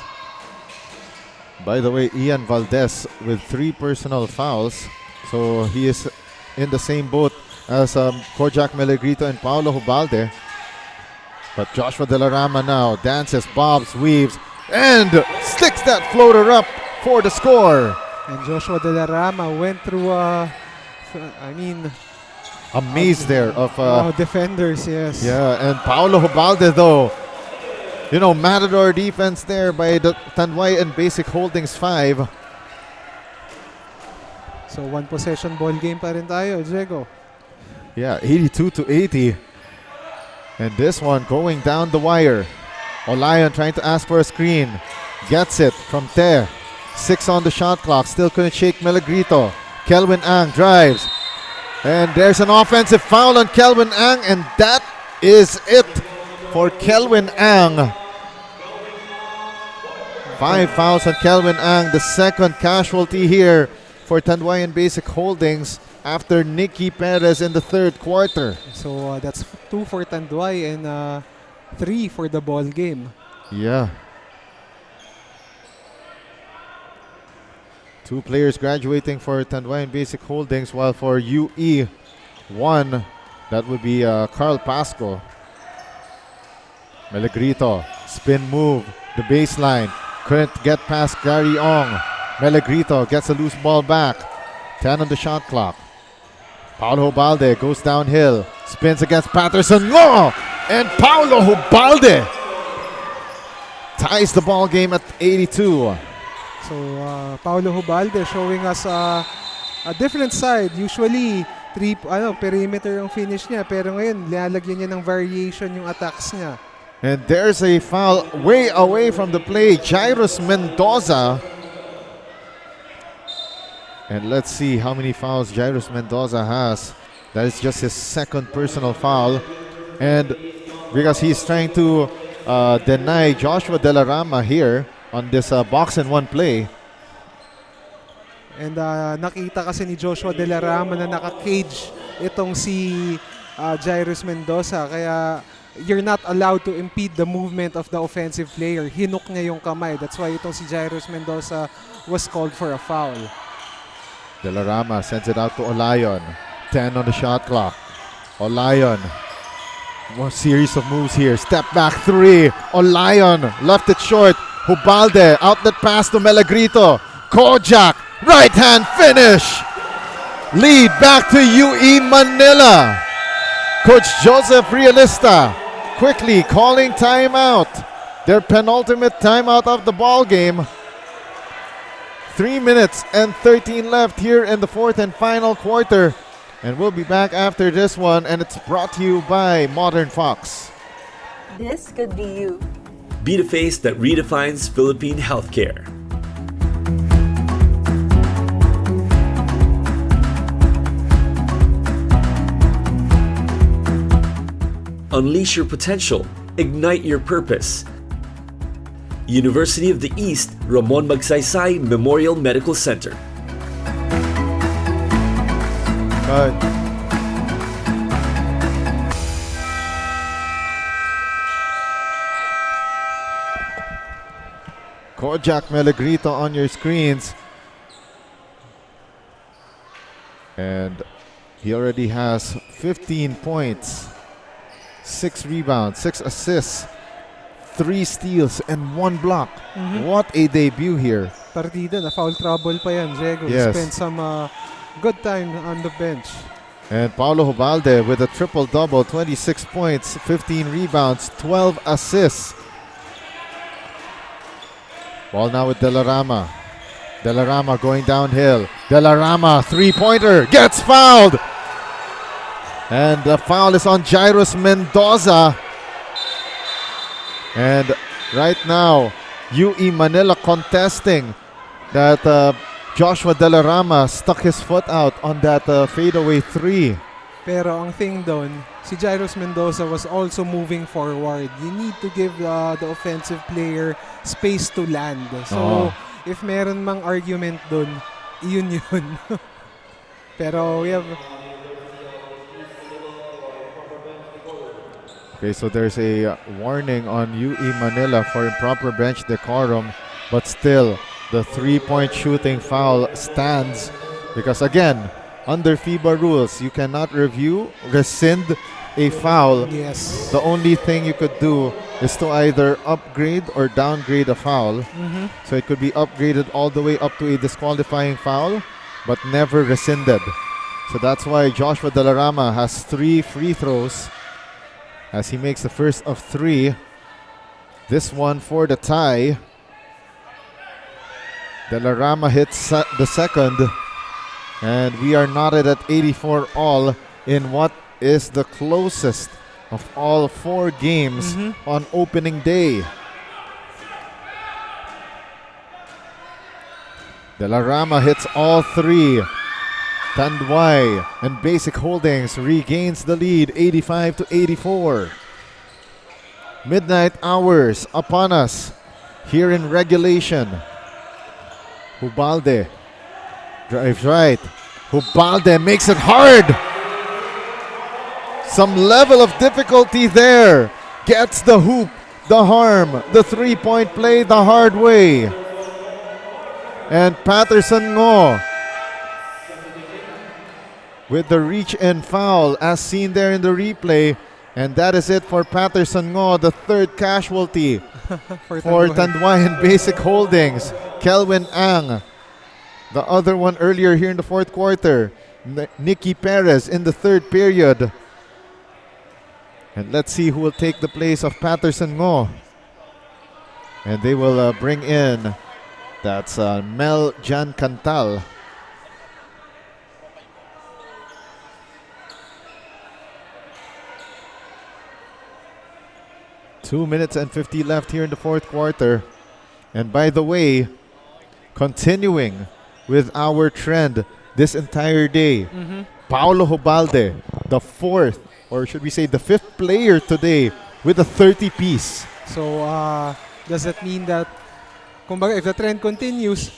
By the way, Ian Valdez with 3 personal fouls. So he is in the same boat as Kojak Melagrito and Paulo Hubalde. But Joshua De La Rama now dances, bobs, weaves, and sticks that floater up for the score. And Joshua De La Rama went through, a maze there of defenders, yes. Yeah, and Paulo Hubalde though, matador defense there by the Tanduay and Basic Holdings 5. So 1 possession ball game pa rin tayo, Diego. Yeah, 82-80. And this one going down the wire. Olayon trying to ask for a screen. Gets it from Te. 6 on the shot clock. Still couldn't shake Melagrito. Kelvin Ang drives. And there's an offensive foul on Kelvin Ang. And that is it for Kelvin Ang. 5 fouls on Kelvin Ang. The second casualty here for Tanduay and Basic Holdings after Nicky Perez in the 3rd quarter. So that's 2 for Tanduay and 3 for the ball game. Yeah. 2 players graduating for Tanduay and Basic Holdings, while for UE, 1, that would be Carl Pasco. Melegrito, spin move, the baseline. Couldn't get past Gary Ong. Melegrito gets a loose ball back. 10 on the shot clock. Paulo Hubalde goes downhill. Spins against Patterson. No! And Paulo Hubalde ties the ball game at 82. So, Paulo Hubalde showing us a different side. Usually, perimeter ang finish niya. Pero ngayon, lalagyan niya ng variation yung attacks niya. And there's a foul way away from the play. Jairus Mendoza. And let's see how many fouls Jairus Mendoza has. That is just his second personal foul. And because he's trying to deny Joshua De La Rama here on this box and one play. And nakita kasi ni Joshua De La Rama na naka-cage itong si Jairus Mendoza. Kaya you're not allowed to impede the movement of the offensive player. Hinuk niya yung kamay. That's why itong si Jairus Mendoza was called for a foul. De La Rama sends it out to Olayon. 10 on the shot clock. Olayon. One series of moves here. Step back three. Olayon left it short. Hubalde. Outlet pass to Melegrito. Kojak. Right hand finish. Lead back to UE Manila. Coach Joseph Realista quickly calling timeout. Their penultimate timeout of the ball game. 3 minutes and 13 left here in the fourth and final quarter. And we'll be back after this one, and it's brought to you by Modern Fox. This could be you. Be the face that redefines Philippine healthcare. Unleash your potential. Ignite your purpose. University of the East, Ramon Magsaysay Memorial Medical Center. Kojak Melegrito on your screens. And he already has 15 points, 6 rebounds, 6 assists, 3 steals, and 1 block. What a debut here. Partida na foul trouble pa yan, Diego. Yes. Spent some good time on the bench. And Paulo Hubalde with a triple-double, 26 points, 15 rebounds, 12 assists. Ball now with De La Rama. De La Rama going downhill. De La Rama, three-pointer, gets fouled. And the foul is on Jairus Mendoza. And right now, UE Manila contesting that Joshua De La Rama stuck his foot out on that fadeaway three. Pero ang thing doon, si Jairus Mendoza was also moving forward. You need to give the offensive player space to land. So, if meron mang argument doon, yun. Pero we have... Okay, so there's a warning on UE Manila for improper bench decorum, but still, the three-point shooting foul stands because, again, under FIBA rules, you cannot rescind a foul. Yes. The only thing you could do is to either upgrade or downgrade a foul. So it could be upgraded all the way up to a disqualifying foul, but never rescinded. So that's why Joshua De La Rama has 3 free throws as he makes the first of 3. This one for the tie. De La Rama hits the second. And we are knotted at 84 all in what is the closest of all 4 games on opening day. De La Rama hits all 3. Tanduay and Basic Holdings regains the lead 85-84. Midnight hours upon us here in regulation. Hubalde drives right. Hubalde makes it hard. Some level of difficulty there. Gets the hoop, the harm, the three-point play the hard way. And Patterson Ngo with the reach and foul as seen there in the replay. And that is it for Patterson Ngo, the third casualty for Tanduay and Basic Holdings. Kelvin Ang, the other one earlier here in the fourth quarter. Nikki Perez in the third period. And let's see who will take the place of Patterson Ngo. And they will bring in, that's Mel Jan Cantal. Two minutes and 50 left here in the fourth quarter. And by the way, continuing with our trend this entire day, Paolo Hobalde, the fourth, or should we say the fifth player today with a 30-piece. So, does that mean that, kumbaga, if the trend continues,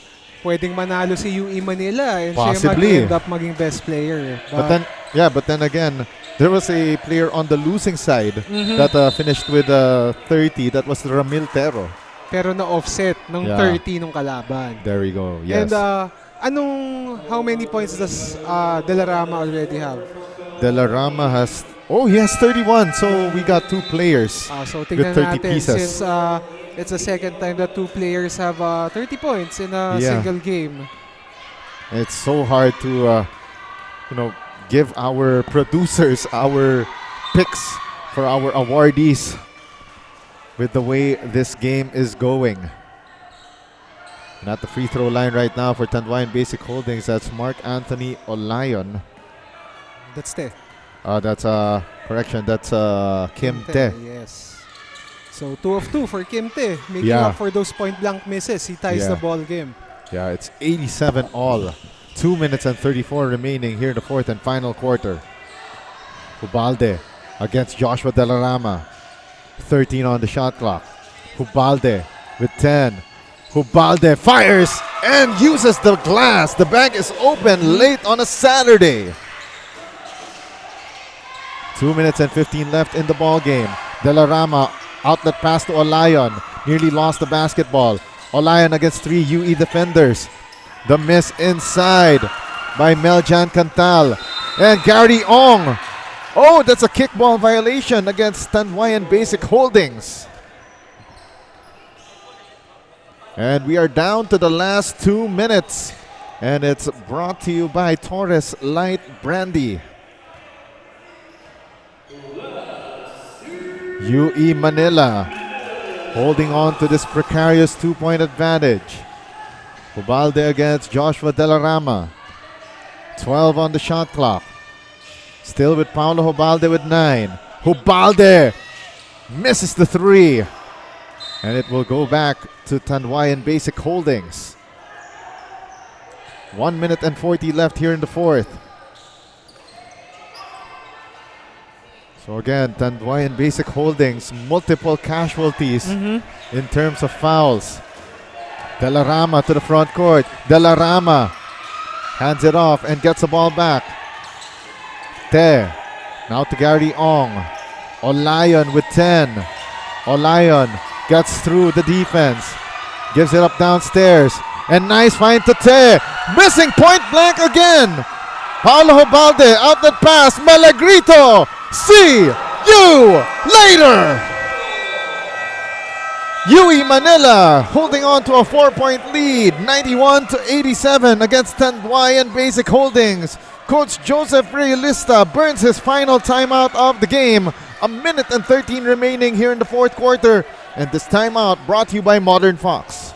pwedeng manalo si UE Manila and possibly siya mag-end up maging best player. But then again, there was a player on the losing side that finished with 30. That was Ramil Tero. Pero na-offset ng 30 nung kalaban. There we go, yes. And how many points does De La Rama already have? De La Rama has, he has 31. So we got two players so with 30 natin, pieces. Since it's the second time that two players have 30 points in a single game. It's so hard to, give our producers our picks for our awardees with the way this game is going. And at the free throw line right now for Tanduay and Basic Holdings, that's Mark Anthony Olayon. That's Te. That's correction. That's Kim Te. Yes. So 2 of 2 for Kim Te, making up for those point blank misses. He ties the ball game. Yeah, it's 87 all. 2 minutes and 34 remaining here in the fourth and final quarter. Hubalde against Joshua De La Rama. 13 on the shot clock. Hubalde with 10. Hubalde fires and uses the glass. The bag is open late on a Saturday. 2 minutes and 15 left in the ball game. De La Rama outlet pass to Olayon. Nearly lost the basketball. Olayon against 3 UE defenders. The miss inside by Meljan Cantal. And Gary Ong. That's a kickball violation against Tanduay and Basic Holdings. And we are down to the last 2 minutes. And it's brought to you by Torres Light Brandy. UE Manila holding on to this precarious 2-point advantage. Hubalde against Joshua De La Rama. 12 on the shot clock. Still with Paulo Hubalde with 9. Hubalde misses the 3. And it will go back to Tanduay and Basic Holdings. 1 minute and 40 left here in the fourth. So again, Tanduay and Basic Holdings, multiple casualties in terms of fouls. De La Rama to the front court. De La Rama hands it off and gets the ball back. Now to Gary Ong. Olayon with 10. Olayon gets through the defense. Gives it up downstairs. And nice find to Te. Missing point blank again. Paulo Hubalde, outlet pass. Malagrito. See you later. UE Manila holding on to a 4-point lead, 91-87 against Tanduay and Basic Holdings. Coach Joseph Realista burns his final timeout of the game. 1 minute and 13 remaining here in the fourth quarter. And this timeout brought to you by Modern Fox.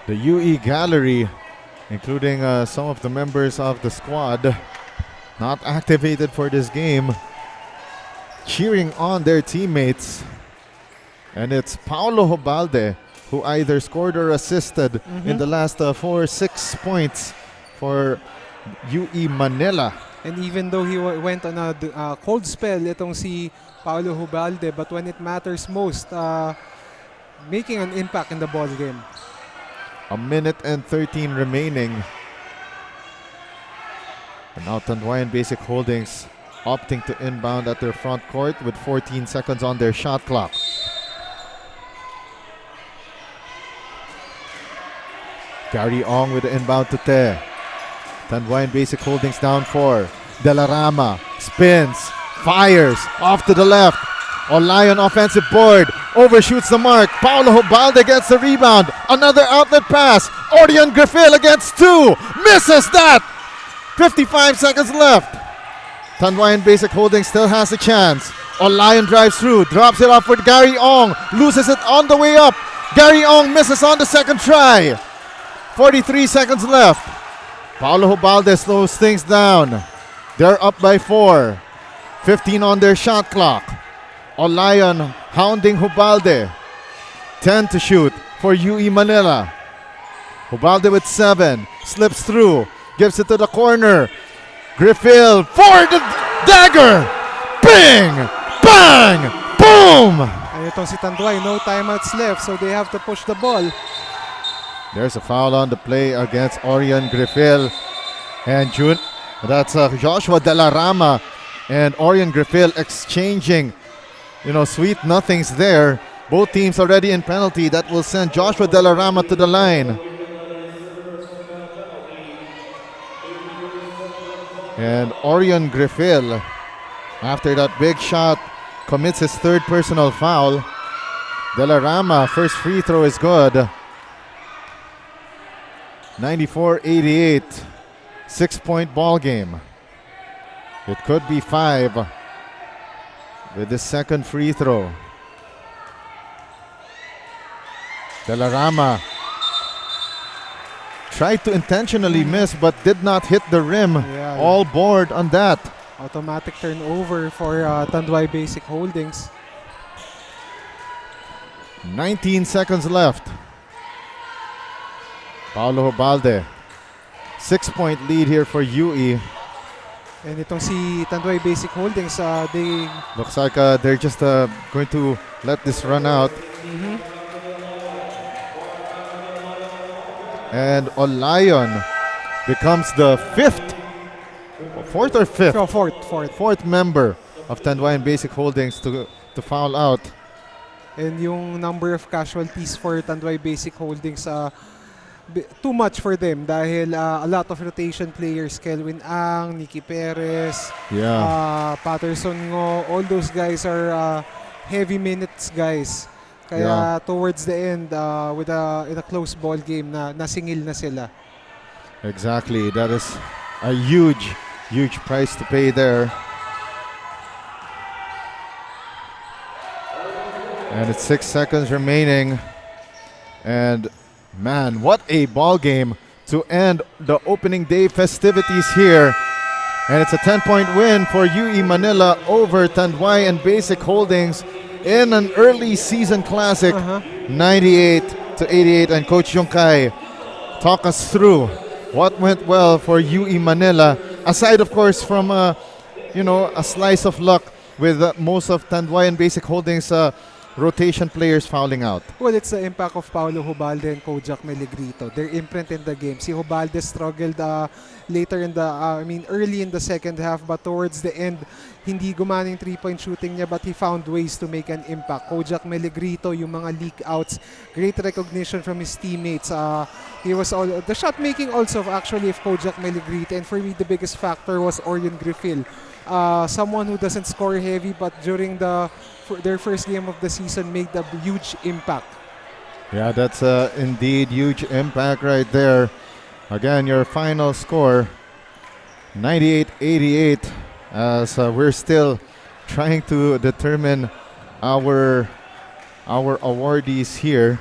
The UE gallery, including some of the members of the squad not activated for this game, cheering on their teammates. And it's Paulo Hubalde who either scored or assisted in the last 4-6 points for UE Manila. And even though he went on a cold spell, itong si Paulo Hubalde, but when it matters most, making an impact in the ball game. A minute and 13 remaining. And now Tanduay and Basic Holdings opting to inbound at their front court with 14 seconds on their shot clock. Gary Ong with the inbound to Te. Tanduay and Basic Holdings down 4. De La Rama spins, fires off to the left. Olayon offensive board, overshoots the mark. Paulo Hubalde gets the rebound. Another outlet pass. Orion Griffil against 2. Misses that. 55 seconds left. Tanduay and Basic Holdings still has a chance. Olayon drives through, drops it off with Gary Ong, loses it on the way up. Gary Ong misses on the second try. 43 seconds left. Paulo Hubalde slows things down. They're up by 4. 15 on their shot clock. Olayon hounding Hubalde. 10 to shoot for UE Manila. Hubalde with 7. Slips through. Gives it to the corner. Griffil for the dagger. Bing! Bang! Boom! And itong si Tanduay, no timeouts left, so they have to push the ball. There's a foul on the play against Orion Griffil. And that's Joshua De La Rama and Orion Griffil exchanging, sweet nothings there. Both teams already in penalty. That will send Joshua De La Rama to the line. And Orion Griffil, after that big shot, commits his third personal foul. De La Rama, first free throw is good. 94-88, 6-point ball game. It could be 5 with the second free throw. De La Rama tried to intentionally miss but did not hit the rim. Yeah. All board on that. Automatic turnover for Tanduay Basic Holdings. 19 seconds left. Paulo Hubalde. 6-point lead here for UE. And itong si Tanduay Basic Holdings, they... Looks like they're just going to let this run out. And Olayon becomes the fourth member of Tanduay and Basic Holdings to foul out. And yung number of casualties for Tanduay Basic Holdings, too much for them dahil a lot of rotation players, Kelvin Ang, Nicky Perez, Patterson Ngo, all those guys are heavy minutes guys. Kaya towards the end, in a close ball game, nasingil na sila. Exactly. That is a huge price to pay there. And it's 6 seconds remaining. And man, what a ball game to end the opening day festivities here. And it's a 10-point win for UE Manila over Tanduay and Basic Holdings in an early season classic, 98-88. And Coach Yongkai, talk us through what went well for UE Manila, aside of course from a slice of luck with most of Tanduay and Basic Holdings rotation players fouling out. Well, it's the impact of Paulo Hubalde and Kojak Meligrito. Their imprint in the game. Si Hubalde struggled early in the second half, but towards the end, hindi gumana yung 3-point shooting niya, but he found ways to make an impact. Kojak Meligrito, yung mga leak outs, great recognition from his teammates. He was the shot making also of Kojak Meligrito, and for me the biggest factor was Orion Griffil. Someone who doesn't score heavy, but during their first game of the season made a huge impact. Yeah, that's indeed huge impact right there. Again, your final score, 98-88, as we're still trying to determine our awardees here.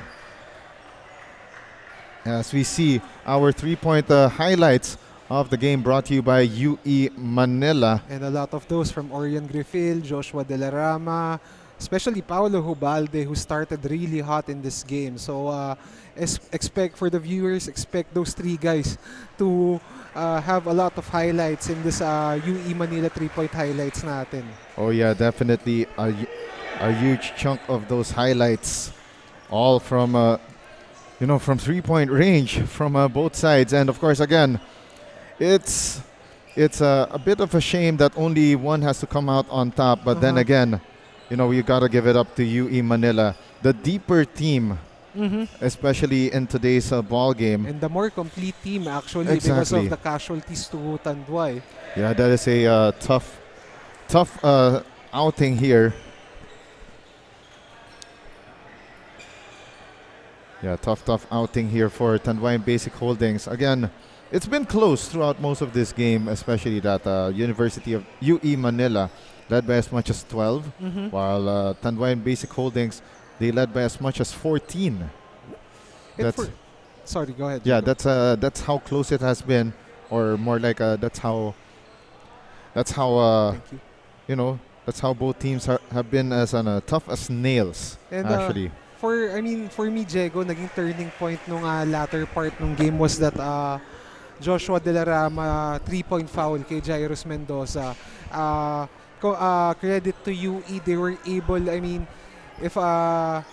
As we see our 3-point highlights of the game brought to you by UE Manila. And a lot of those from Orion Griffil, Joshua De La Rama, especially Paulo Hubalde, who started really hot in this game. So expect for the viewers, expect those 3 guys to have a lot of highlights in this UE Manila 3-point highlights natin. Oh yeah, definitely a huge chunk of those highlights, all from from 3-point range from both sides. And of course, again, it's a bit of a shame that only one has to come out on top. But then again, you gotta give it up to UE Manila, the deeper team. Especially in today's ball game. And the more complete team actually because of the casualties to Tanduay. Yeah, that is a tough outing here. Yeah, tough outing here for Tanduay and Basic Holdings. Again, it's been close throughout most of this game, especially that University of UE Manila led by as much as 12, while Tanduay and Basic Holdings, they led by as much as 14. Sorry, go ahead. Yeah, that's how close it has been, or more like that's how that's how both teams have been as tough as nails. And actually, for me, Diego, naging turning point nung latter part ng game was that Joshua De La Rama 3-point foul kay Jairus Mendoza. Credit to UE, they were able, if a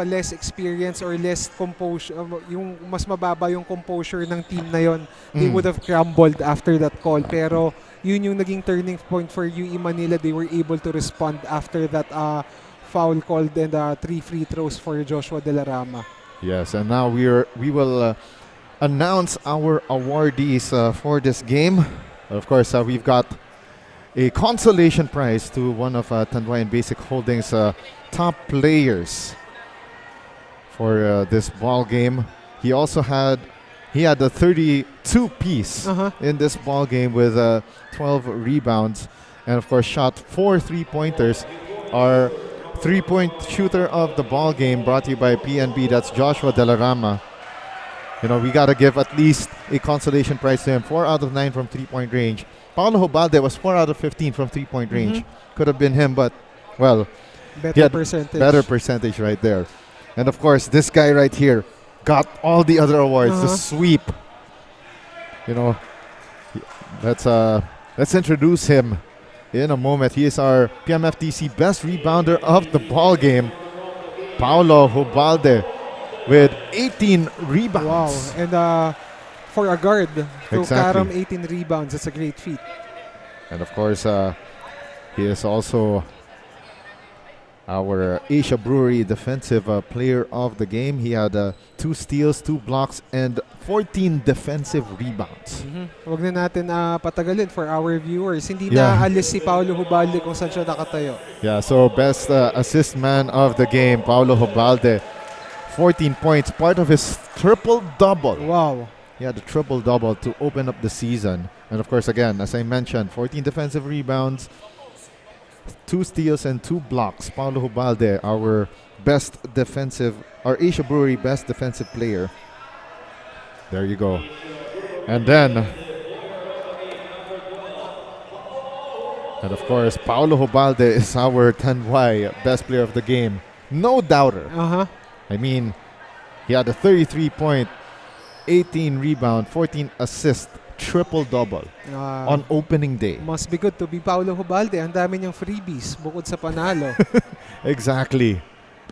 less experience or less composure, yung mas mababa yung composure ng team na yon, they would have crumbled after that call. Pero yun yung naging turning point for UE Manila. They were able to respond after that foul called and 3 free throws for Joshua De La Rama. Yes, and now we will announce our awardees for this game. Of course, we've got a consolation prize to one of Tanduay and Basic Holdings' top players for this ball game. He had a 32 piece in this ball game with 12 rebounds, and of course shot 4 3-pointers. Our 3-point shooter of the ball game, brought to you by PNB. That's Joshua De La Rama. We gotta give at least a consolation prize to him. 4 out of 9 from 3-point range. Paulo Hobalde was 4 out of 15 from 3-point range. Could have been him, but, well, better percentage. Better percentage right there. And of course, this guy right here got all the other awards. The sweep. Let's introduce him in a moment. He is our PMFTC best rebounder of the ball game, Paulo Hobalde, with 18 rebounds. Wow. And for a guard to carom 18 rebounds, that's a great feat. And of course, he is also our Asia Brewery Defensive Player of the Game. He had 2 steals, 2 blocks, and 14 defensive rebounds. Huwag na natin patagalin for our viewers. Hindi na alis si Paulo Hobalde kung saan siya nakatayo. Yeah, so best assist man of the game, Paulo Hobalde. 14 points, part of his triple-double. Wow. He had a triple-double to open up the season. And of course, again, as I mentioned, 14 defensive rebounds, 2 steals, and 2 blocks. Paulo Hobalde, our Asia Brewery best defensive player. There you go. And then, and of course, Paulo Hobalde is our Tanduay best player of the game. No doubter. He had a 33-point, 18 rebound, 14 assist, triple-double on opening day. Must be good to be Paulo Hobalde. Ang dami niyang freebies bukod sa panalo. Exactly.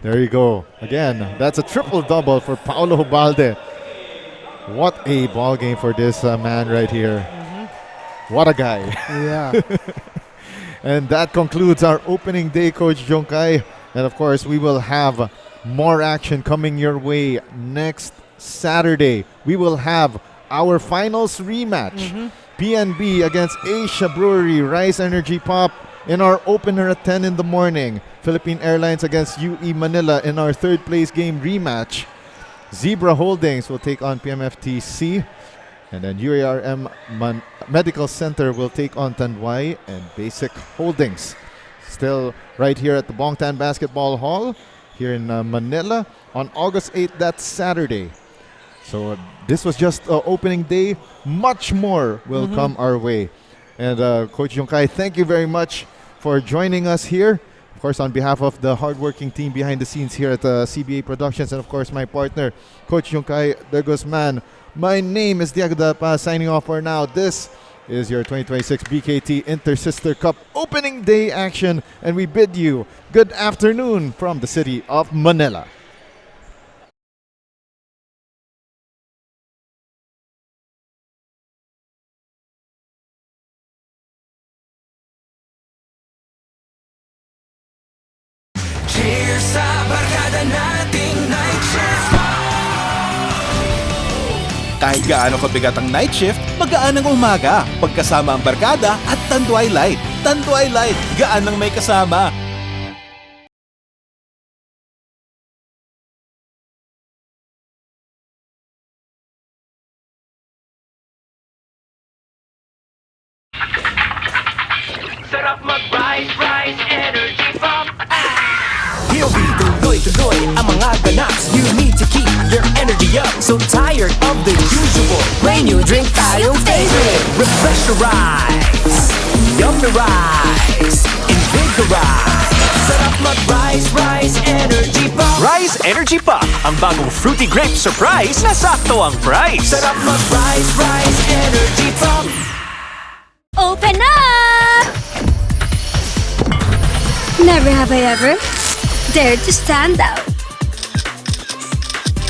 There you go. Again, that's a triple-double for Paulo Hobalde. What a ball game for this man right here. What a guy. Yeah. And that concludes our opening day, Coach Jonkay. And of course, we will have more action coming your way next Saturday. We will have our finals rematch. PNB against Asia Brewery, Rise Energy Pop in our opener at 10 in the morning. Philippine Airlines against UE Manila in our third place game rematch. Zebra Holdings will take on PMFTC. And then UARM Medical Center will take on Tanduay and Basic Holdings. Still right here at the Bongtan Basketball Hall here in Manila on August 8th, that's Saturday. So this was just opening day. Much more will come our way. And Coach Jonkay, thank you very much for joining us here. Of course, on behalf of the hardworking team behind the scenes here at CBA Productions, and of course my partner, Coach Jonkay de Guzman, My name is Diego Dapa, signing off for now. This is your 2026 BKT Inter-Sister Cup opening day action, and we bid you good afternoon from the city of Manila. Cheers sa barkada nating night shift. Kahit gaano kabigat ang night shift, magaan ang umaga. Pagkasama ang barkada at Tanduay Light. Tanduay Light, gaan ng may kasama. Sarap mag-rise, rise, energy pump. POV, tuloy-tuloy ang mga ganaps. You need to keep your energy up. So tired of the usual. May new drink tayong favorite. Refresh your rise. Yummy rise. Invigorize. Sarap mag-rise, rise, energy pump. Rise Energy Pop, ang bagong fruity grape surprise na sakto ang price. Sarap mag-rise, rise, energy pump. Open up! Never have I ever dared to stand out.